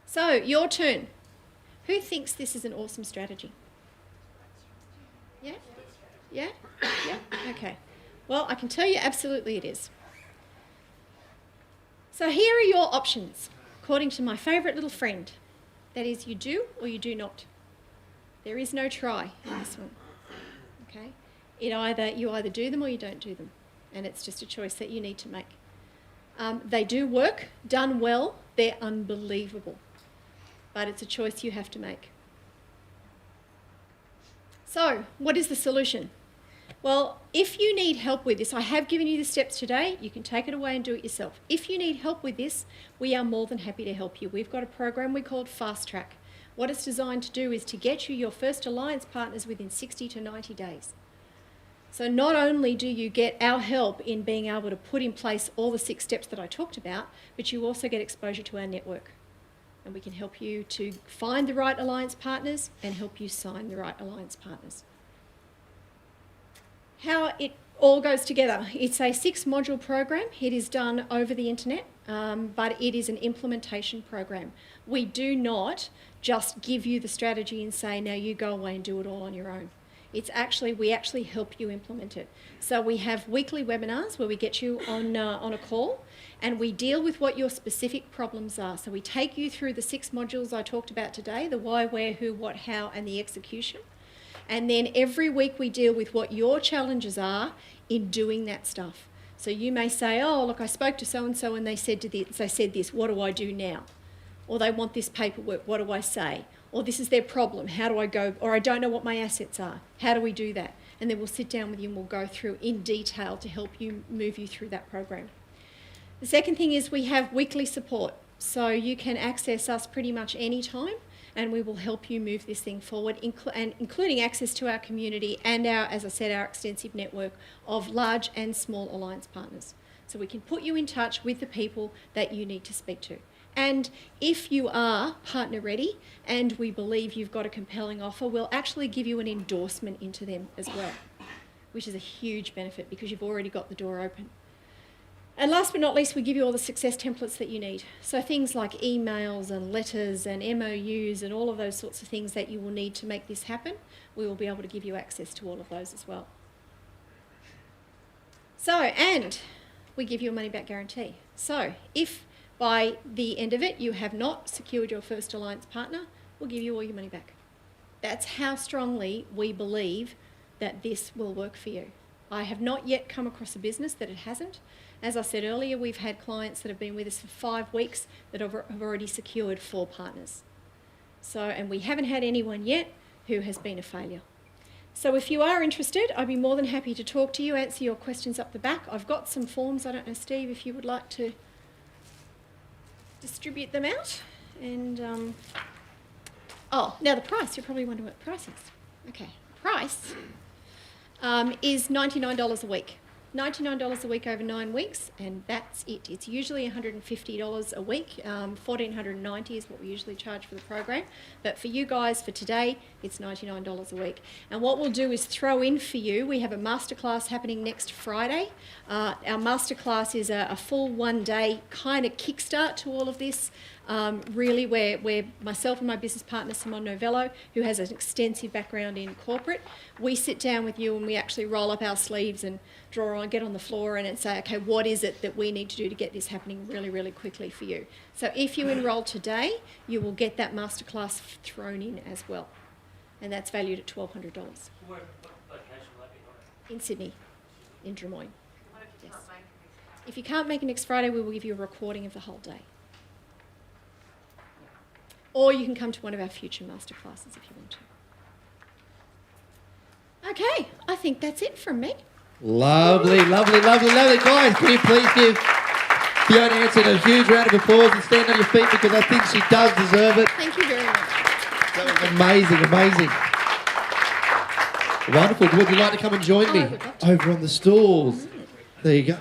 So, your turn. Who thinks this is an awesome strategy? Yeah? Yeah? Yeah? Okay. Well, I can tell you absolutely it is. So here are your options, according to my favourite little friend. That is, you do or you do not. There is no try in this one. Okay? You either do them or you don't do them. And it's just a choice that you need to make. They do work. Done well, they're unbelievable. But it's a choice you have to make. So, what is the solution? Well, if you need help with this, I have given you the steps today. You can take it away and do it yourself. If you need help with this, we are more than happy to help you. We've got a program we call Fast Track. What it's designed to do is to get you your first alliance partners within 60 to 90 days. So not only do you get our help in being able to put in place all the 6 steps that I talked about, but you also get exposure to our network. And we can help you to find the right alliance partners and help you sign the right alliance partners. How it all goes together. It's a 6-module program. It is done over the internet, but it is an implementation program. We do not just give you the strategy and say, now you go away and do it all on your own. We actually help you implement it. So we have weekly webinars where we get you on a call, and we deal with what your specific problems are. So we take you through the 6 modules I talked about today: the why, where, who, what, how, and the execution. And then every week we deal with what your challenges are in doing that stuff. So you may say, oh, look, I spoke to so-and-so and they said this, what do I do now? Or they want this paperwork, what do I say? Or this is their problem, how do I go? Or I don't know what my assets are, how do we do that? And then we'll sit down with you and we'll go through in detail to help you move you through that program. The second thing is we have weekly support. So you can access us pretty much any time, and we will help you move this thing forward, including access to our community and as I said, our extensive network of large and small alliance partners. So we can put you in touch with the people that you need to speak to. And if you are partner ready and we believe you've got a compelling offer, we'll actually give you an endorsement into them as well, which is a huge benefit because you've already got the door open. And last but not least, we give you all the success templates that you need. So things like emails and letters and MOUs and all of those sorts of things that you will need to make this happen, we will be able to give you access to all of those as well. So, and we give you a money-back guarantee. So if by the end of it you have not secured your first alliance partner, we'll give you all your money back. That's how strongly we believe that this will work for you. I have not yet come across a business that it hasn't. As I said earlier, we've had clients that have been with us for 5 weeks that have already secured 4 partners. So, and we haven't had anyone yet who has been a failure. So if you are interested, I'd be more than happy to talk to you, answer your questions up the back. I've got some forms. I don't know, Steve, if you would like to distribute them out. And, oh, now the price. You're probably wondering what the price is. Okay, price is $99 a week. $99 a week over 9 weeks, and that's it. It's usually $150 a week. $1,490 is what we usually charge for the program. But for you guys, for today, it's $99 a week. And what we'll do is throw in for you, we have a masterclass happening next Friday. Our masterclass is a full 1-day kind of kickstart to all of this. Really where myself and my business partner Simone Novello, who has an extensive background in corporate, we sit down with you and we actually roll up our sleeves and draw on, get on the floor and say, okay, what is it that we need to do to get this happening really, really quickly for you? So if you enrol today, you will get that masterclass thrown in as well. And that's valued at $1,200. What location will that be on? In Sydney, in Drummoyne. What if you Yes. can't make it? If you can't make it next Friday, we will give you a recording of the whole day. Or you can come to one of our future masterclasses if you want to. Okay, I think that's it from me. Lovely, lovely, lovely, lovely. Guys, can you please give Fiona Anson a huge round of applause and stand on your feet because I think she does deserve it. Thank you very much. That was amazing, amazing. Wonderful. Would you like to come and join me I would love to. over on the stalls? There you go.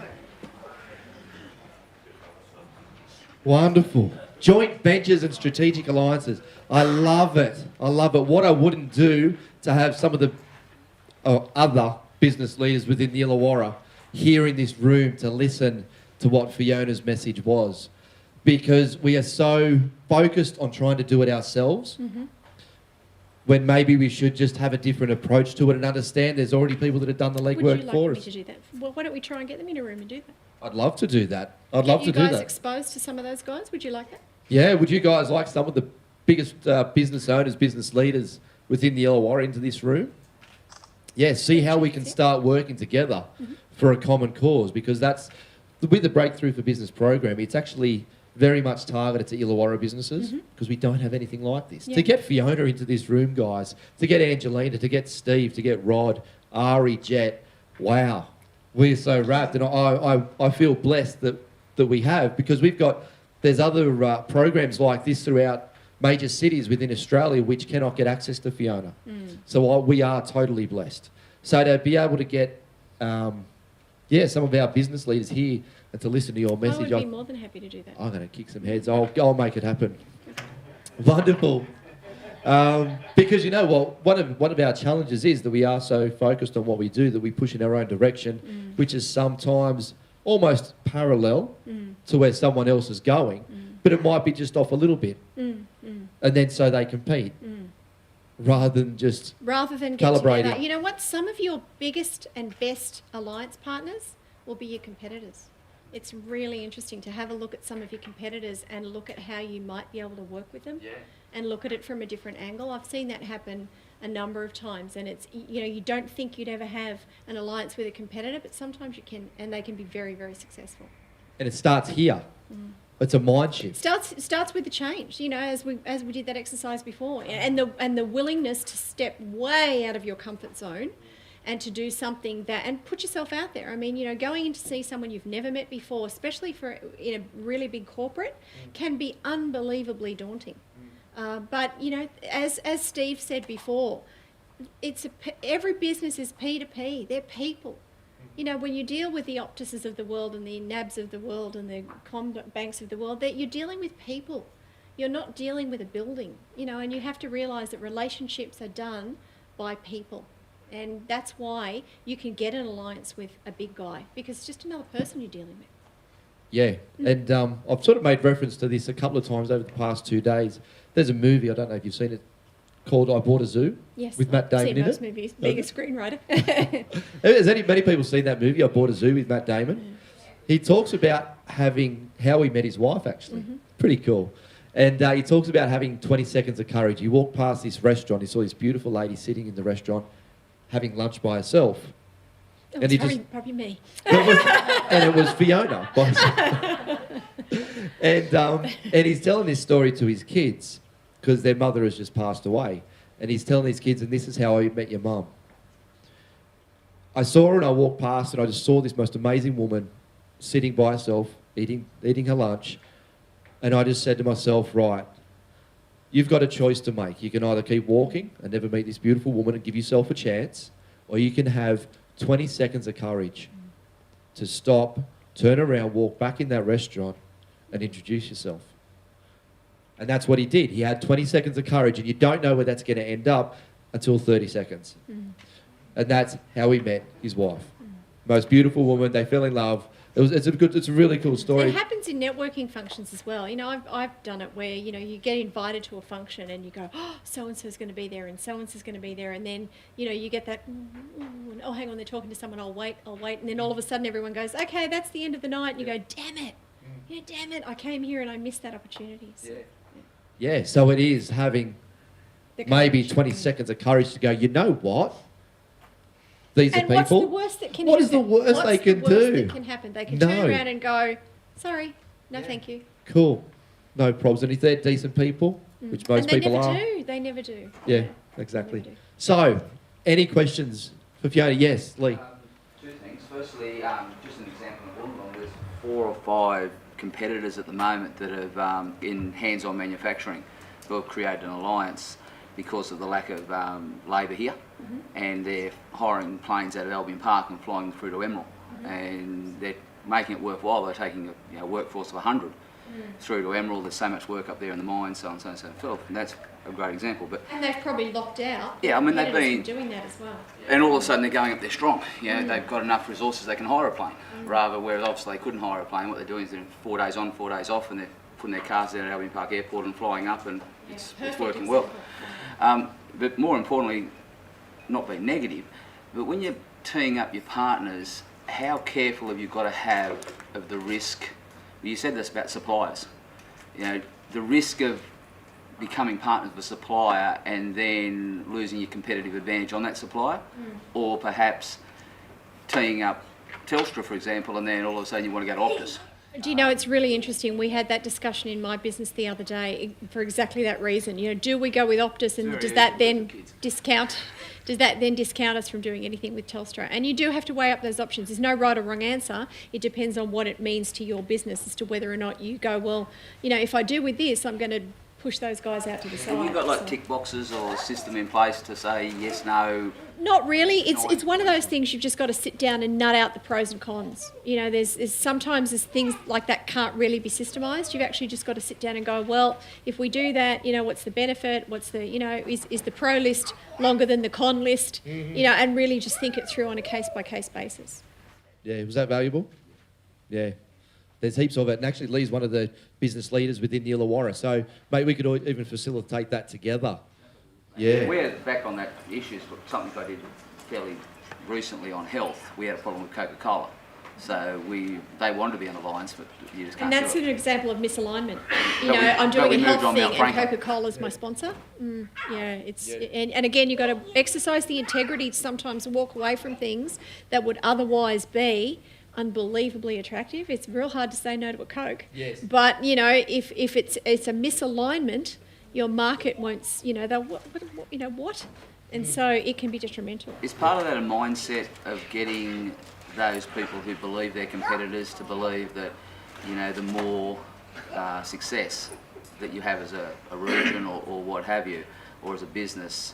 Wonderful. Joint ventures and strategic alliances. I love it. I love it. What I wouldn't do to have some of the other business leaders within the Illawarra here in this room to listen to what Fiona's message was, because we are so focused on trying to do it ourselves when maybe we should just have a different approach to it and understand there's already people that have done the Would legwork you like for me us. to do that? Well, why don't we try and get them in a room and do that? I'd love to do that. I'd love to you do guys that. exposed to some of those guys? Would you like that? Yeah, would you guys like some of the biggest business owners, business leaders within the Illawarra into this room? Yeah, see how we can start working together for a common cause, because that's, with the Breakthrough for Business program, it's actually very much targeted to Illawarra businesses because we don't have anything like this. Yeah. To get Fiona into this room, guys, to get Angelina, to get Steve, to get Rod, Ari, Jet, wow, we're so wrapped. And I feel blessed that we have, because there's other programs like this throughout major cities within Australia which cannot get access to Fiona. So we are totally blessed. So to be able to get, some of our business leaders here and to listen to your message, I would be more than happy to do that. I'm going to kick some heads. I'll make it happen. Wonderful. Because you know what, one of our challenges is that we are so focused on what we do that we push in our own direction, which is sometimes almost parallel to where someone else is going, but it might be just off a little bit. And then so they compete. rather than just Rather than get calibrating. together. You know what? Some of your biggest and best alliance partners will be your competitors. It's really interesting to have a look at some of your competitors and look at how you might be able to work with them and look at it from a different angle. I've seen that happen a number of times, and it's, you know, you don't think you'd ever have an alliance with a competitor, but sometimes you can, and they can be very, very successful. And it starts here. It's a mind shift. Starts with the change, you know, as we did that exercise before, and the willingness to step way out of your comfort zone, and to do something that, and put yourself out there. I mean, you know, going in to see someone you've never met before, especially in a really big corporate, can be unbelievably daunting. But you know, as Steve said before, every business is P2P. They're people. You know, when you deal with the Optuses of the world and the NABs of the world and the Combanks of the world, that you're dealing with people. You're not dealing with a building, you know, and you have to realise that relationships are done by people. And that's why you can get an alliance with a big guy, because it's just another person you're dealing with. Yeah, and I've sort of made reference to this a couple of times over the past 2 days. There's a movie, I don't know if you've seen it, called I Bought a Zoo. Yes, with Matt Damon seen in most it. movies, being a screenwriter. Has many people seen that movie, I Bought a Zoo, with Matt Damon? He talks about how he met his wife, actually. Pretty cool. And he talks about having 20 seconds of courage. He walked past this restaurant, he saw this beautiful lady sitting in the restaurant having lunch by herself. Oh, And it's he probably me. and it was Fiona. And he's telling this story to his kids because their mother has just passed away. And he's telling his kids, and this is how I met your mum. I saw her and I walked past and I just saw this most amazing woman sitting by herself, eating her lunch. And I just said to myself, right, you've got a choice to make. You can either keep walking and never meet this beautiful woman and give yourself a chance, or you can have 20 seconds of courage to stop, turn around, walk back in that restaurant and introduce yourself. And that's what he did. He had 20 seconds of courage, and you don't know where that's going to end up until 30 seconds. And that's how he met his wife. Most beautiful woman, they fell in love. It's a really cool story. It happens in networking functions as well. You know, I've done it where, you know, you get invited to a function and you go, oh, so-and-so's going to be there and so-and-so's going to be there. And then, you know, you get that, oh, hang on, they're talking to someone, I'll wait. And then all of a sudden everyone goes, okay, that's the end of the night. And you go, damn it. Yeah, damn it. I came here and I missed that opportunity. So, Yeah, so it is having maybe 20 seconds of courage to go, you know what? These are people. What's the worst that can happen? What is the worst they can do? That can happen? They can turn around and go, sorry, no thank you. Cool. No problems. And if they're decent people, which most people are. They never do. Yeah, exactly. So, any questions for Fiona? Yes, Lee. Two things. Firstly, just an example of Wollongong, there's 4 or 5 competitors at the moment that have, in hands-on manufacturing, who have created an alliance because of the lack of labour here, and they're hiring planes out of Albion Park and flying them through to Emerald, and they're making it worthwhile. They're taking a workforce of 100 through to Emerald. There's so much work up there in the mine, so on and so on and so forth, and that's a great example. But and they've probably locked out. Yeah, I mean they've been doing that as well. And all of a sudden they're going up there strong. You know, they've got enough resources they can hire a plane. Rather, whereas obviously they couldn't hire a plane, what they're doing is they're 4 days on, 4 days off, and they're putting their cars down at Albion Park Airport and flying up, and it's working well. But more importantly, not being negative, but when you're teeing up your partners, how careful have you got to have of the risk? You said this about suppliers. You know, the risk of becoming partners with a supplier and then losing your competitive advantage on that supplier, or perhaps teeing up Telstra, for example, and then all of a sudden you want to go to Optus. Do you know, it's really interesting. We had that discussion in my business the other day for exactly that reason. You know, do we go with Optus, and does that then discount us from doing anything with Telstra? And you do have to weigh up those options. There's no right or wrong answer. It depends on what it means to your business as to whether or not you go, well, you know, if I do with this, I'm going to push those guys out to the side. Have you got like tick boxes or a system in place to say yes, no? Not really. It's one of those things you've just got to sit down and nut out the pros and cons. You know, there's sometimes things like that can't really be systemised. You've actually just got to sit down and go, well, if we do that, you know, what's the benefit? What's the, you know, is the pro list longer than the con list? You know, and really just think it through on a case-by-case basis. Yeah, was that valuable? Yeah. There's heaps of it. And actually, Lee's one of the business leaders within the Illawarra. So, mate, we could even facilitate that together. Yeah. We're back on that issue, but something I did fairly recently on health. We had a problem with Coca-Cola. So they wanted to be an alliance, but you just can't And that's do an it. example of misalignment. You But know, we- I'm but doing we a moved health on now, thing and Franklin. Coca-Cola's my sponsor. It's and again, you've got to exercise the integrity to sometimes walk away from things that would otherwise be unbelievably attractive. It's real hard to say no to a Coke. Yes. But, you know, if it's a misalignment, your market won't, you know, they'll, what? And so it can be detrimental. Is part of that a mindset of getting those people who believe they're competitors to believe that, you know, the more success that you have as a region or what have you, or as a business,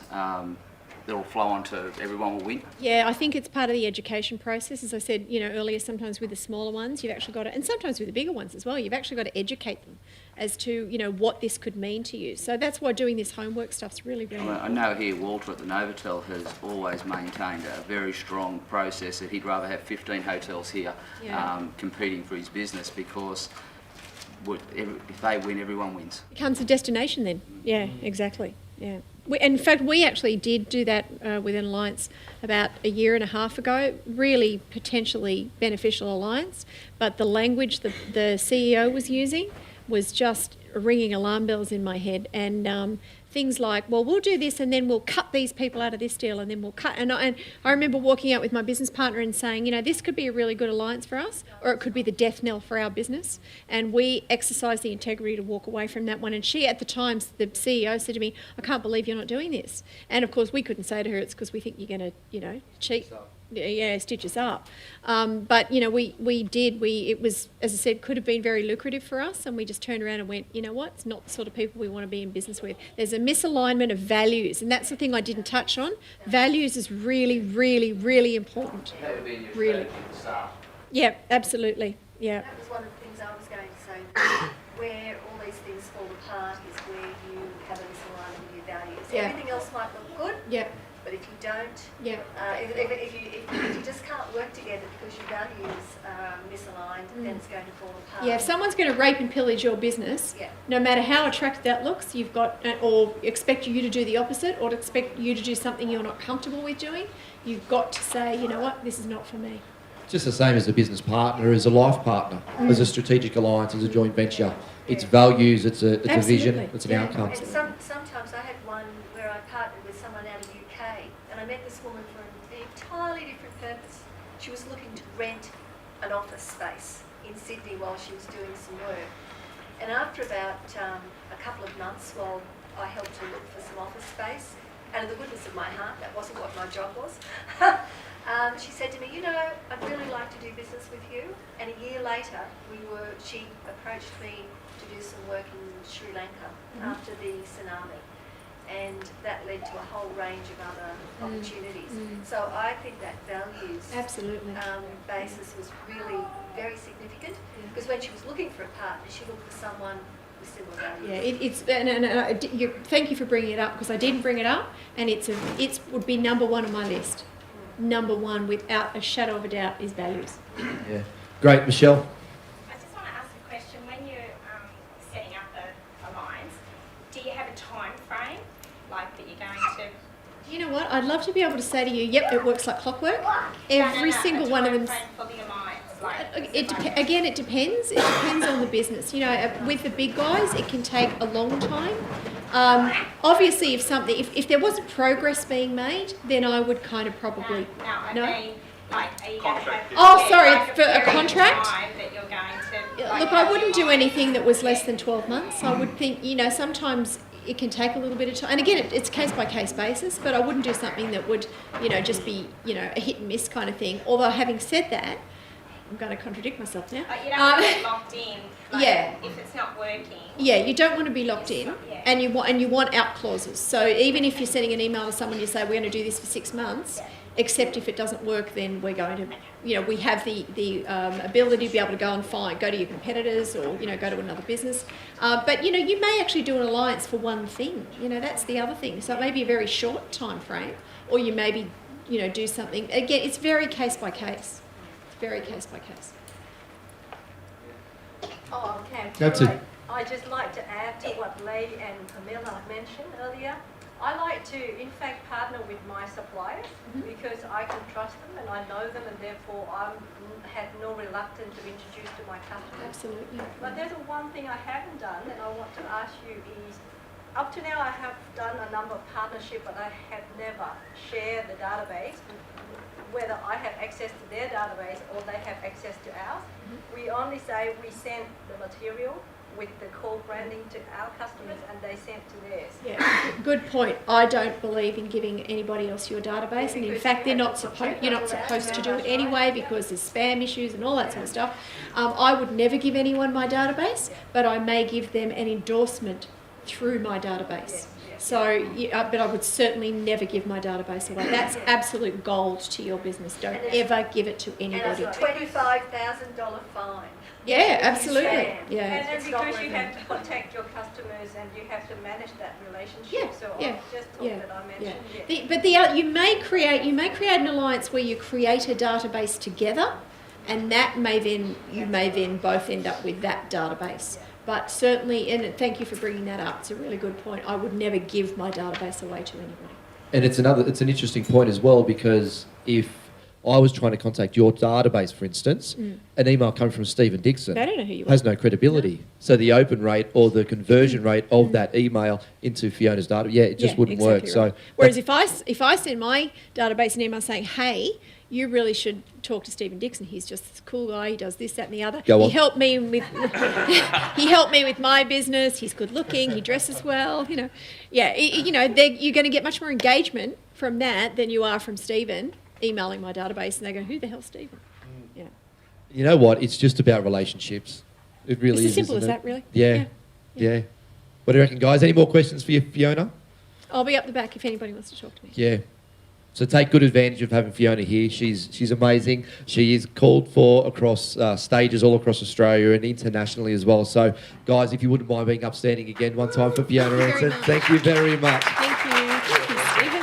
it'll flow on to everyone will win? Yeah, I think it's part of the education process. As I said, you know, earlier, sometimes with the smaller ones, you've actually got to, and sometimes with the bigger ones as well, you've actually got to educate them as to, you know, what this could mean to you. So that's why doing this homework stuff's really, really I important. know here Walter at the Novotel has always maintained a very strong process that he'd rather have 15 hotels here Yeah. competing for his business, because if they win, everyone wins. It becomes a destination then. Yeah, exactly. Yeah. In fact, we actually did do that with an alliance about a year and a half ago. Really potentially beneficial alliance, but the language the CEO was using was just ringing alarm bells in my head. And things like, well, we'll do this and then we'll cut these people out of this deal and then we'll cut. And I remember walking out with my business partner and saying, you know, this could be a really good alliance for us, or it could be the death knell for our business. And we exercised the integrity to walk away from that one. And she, at the time, the CEO said to me, I can't believe you're not doing this. And of course, we couldn't say to her, it's because we think you're going to, you know, cheat. Yeah, stitch us up. But, you know, we did. It was, as I said, could have been very lucrative for us, and we just turned around and went, you know what, it's not the sort of people we want to be in business with. There's a misalignment of values, and that's the thing I didn't touch on. Values is really, really, really important. Really. Yeah, absolutely. Yeah. That was one of the things I was going to say. That where all these things fall apart is where you have a misalignment with your values. Yeah. Everything else might look good, Yeah. but if you don't, Yeah. if you just can't work together because your values are misaligned, then it's going to fall apart. Yeah, if someone's going to rape and pillage your business, Yeah. no matter how attractive that looks, you've got, or expect you to do the opposite, or to expect you to do something you're not comfortable with doing, you've got to say, you know what, this is not for me. Just the same as a business partner, as a life partner, as a strategic alliance, as a joint venture. It's values, it's a vision, Absolutely. it's an Yeah. outcome. And sometimes I had one where I partnered with someone out of the UK, and I met this woman for an entirely different purpose. She was looking to rent an office space in Sydney while she was doing some work. And after about a couple of months, while I helped her look for some office space, out of the goodness of my heart, that wasn't what my job was, she said to me, you know, I'd really like to do business with you. And a year later, she approached me to do some work in Sri Lanka after the tsunami. And that led to a whole range of other opportunities. So I think that values Absolutely. basis was really very significant, because when she was looking for a partner, she looked for someone with similar values. Yeah, thank you for bringing it up, because I didn't bring it up, and it would be number one on my list. Number one, without a shadow of a doubt, is values. Yeah. Great, Michelle. I just want to ask a question. When you're setting up an alliance, do you have a time frame, like that you're going to? You know what? I'd love to be able to say to you, yep, it works like clockwork. Every single one of them. A time frame for the alliance, like. Again, it depends. It depends on the business. You know, with the big guys, it can take a long time. Obviously, if there wasn't progress being made, then I would kind of probably I no. mean, like, are you going to have? Oh, sorry, like for a period of contract? time that you're going to, like, Look, I wouldn't do anything that was less than 12 months. I would think, you know, sometimes it can take a little bit of time. And again, it's case by case basis, but I wouldn't do something that would, you know, just be, you know, a hit and miss kind of thing. Although having said that, I'm going to contradict myself now. Like, you don't want to get locked in. Like, Yeah. If it's not working. Yeah, you don't want to be locked in, Yeah. and you want out clauses. So even if you're sending an email to someone, you say we're going to do this for 6 months, except if it doesn't work, then we're going to, you know, we have the ability to be able to go and go to your competitors, or, you know, go to another business. But, you know, you may actually do an alliance for one thing. You know, that's the other thing. So it may be a very short time frame, or you maybe, you know, do something. Again, it's very case by case. It's very case by case. Oh, okay. That's it. I'd just like to add to what Leigh and Camilla mentioned earlier. I like to, in fact, partner with my suppliers because I can trust them and I know them, and therefore I have no reluctance to introduce to my customers. Absolutely. But there's one thing I haven't done, and I want to ask you is, up to now I have done a number of partnerships, but I have never shared the database, whether I have access to their database or they have access to ours. We only say we send the material with the core branding to our customers and they send to theirs. Yeah, good point. I don't believe in giving anybody else your database, and in fact, you're not supposed to do it anyway because there's spam issues and all that sort of stuff. I would never give anyone my database, but I may give them an endorsement through my database. So, but I would certainly never give my database away. That's absolute gold to your business. Don't ever give it to anybody. And it's a $25,000 fine. Yeah, absolutely. Yeah. And then It's not because you worth have to protect your customers and you have to manage that relationship. Yeah, So yeah, I just thought yeah, that I yeah. mentioned But you may create an alliance where you create a database together, and that may then both end up with that database. But certainly, and thank you for bringing that up. It's a really good point. I would never give my database away to anybody. And it's an interesting point as well, because if I was trying to contact your database, for instance, an email coming from Stephen Dixon They don't know who you are. has no credibility. So the open rate or the conversion rate of that email into Fiona's data, it just wouldn't work. Exactly right. So whereas if I send my database an email saying, hey, you really should talk to Stephen Dixon. He's just this cool guy. He does this, that, and the other. Go on. He helped me with my business. He's good looking. He dresses well. You're going to get much more engagement from that than you are from Stephen emailing my database, and they go, "Who the hell's Stephen?" Yeah. you know what? It's just about relationships. It really It's is. as simple as isn't it? that, really. Yeah. What do you reckon, guys? Any more questions for you, Fiona? I'll be up the back if anybody wants to talk to me. Yeah. So take good advantage of having Fiona here. She's amazing. She is called for across stages all across Australia and internationally as well. So, guys, if you wouldn't mind being upstanding again one time for Fiona Anson. Thank you very much. Thank you, Stephen.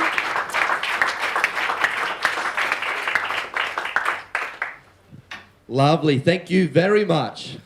Lovely. Thank you very much.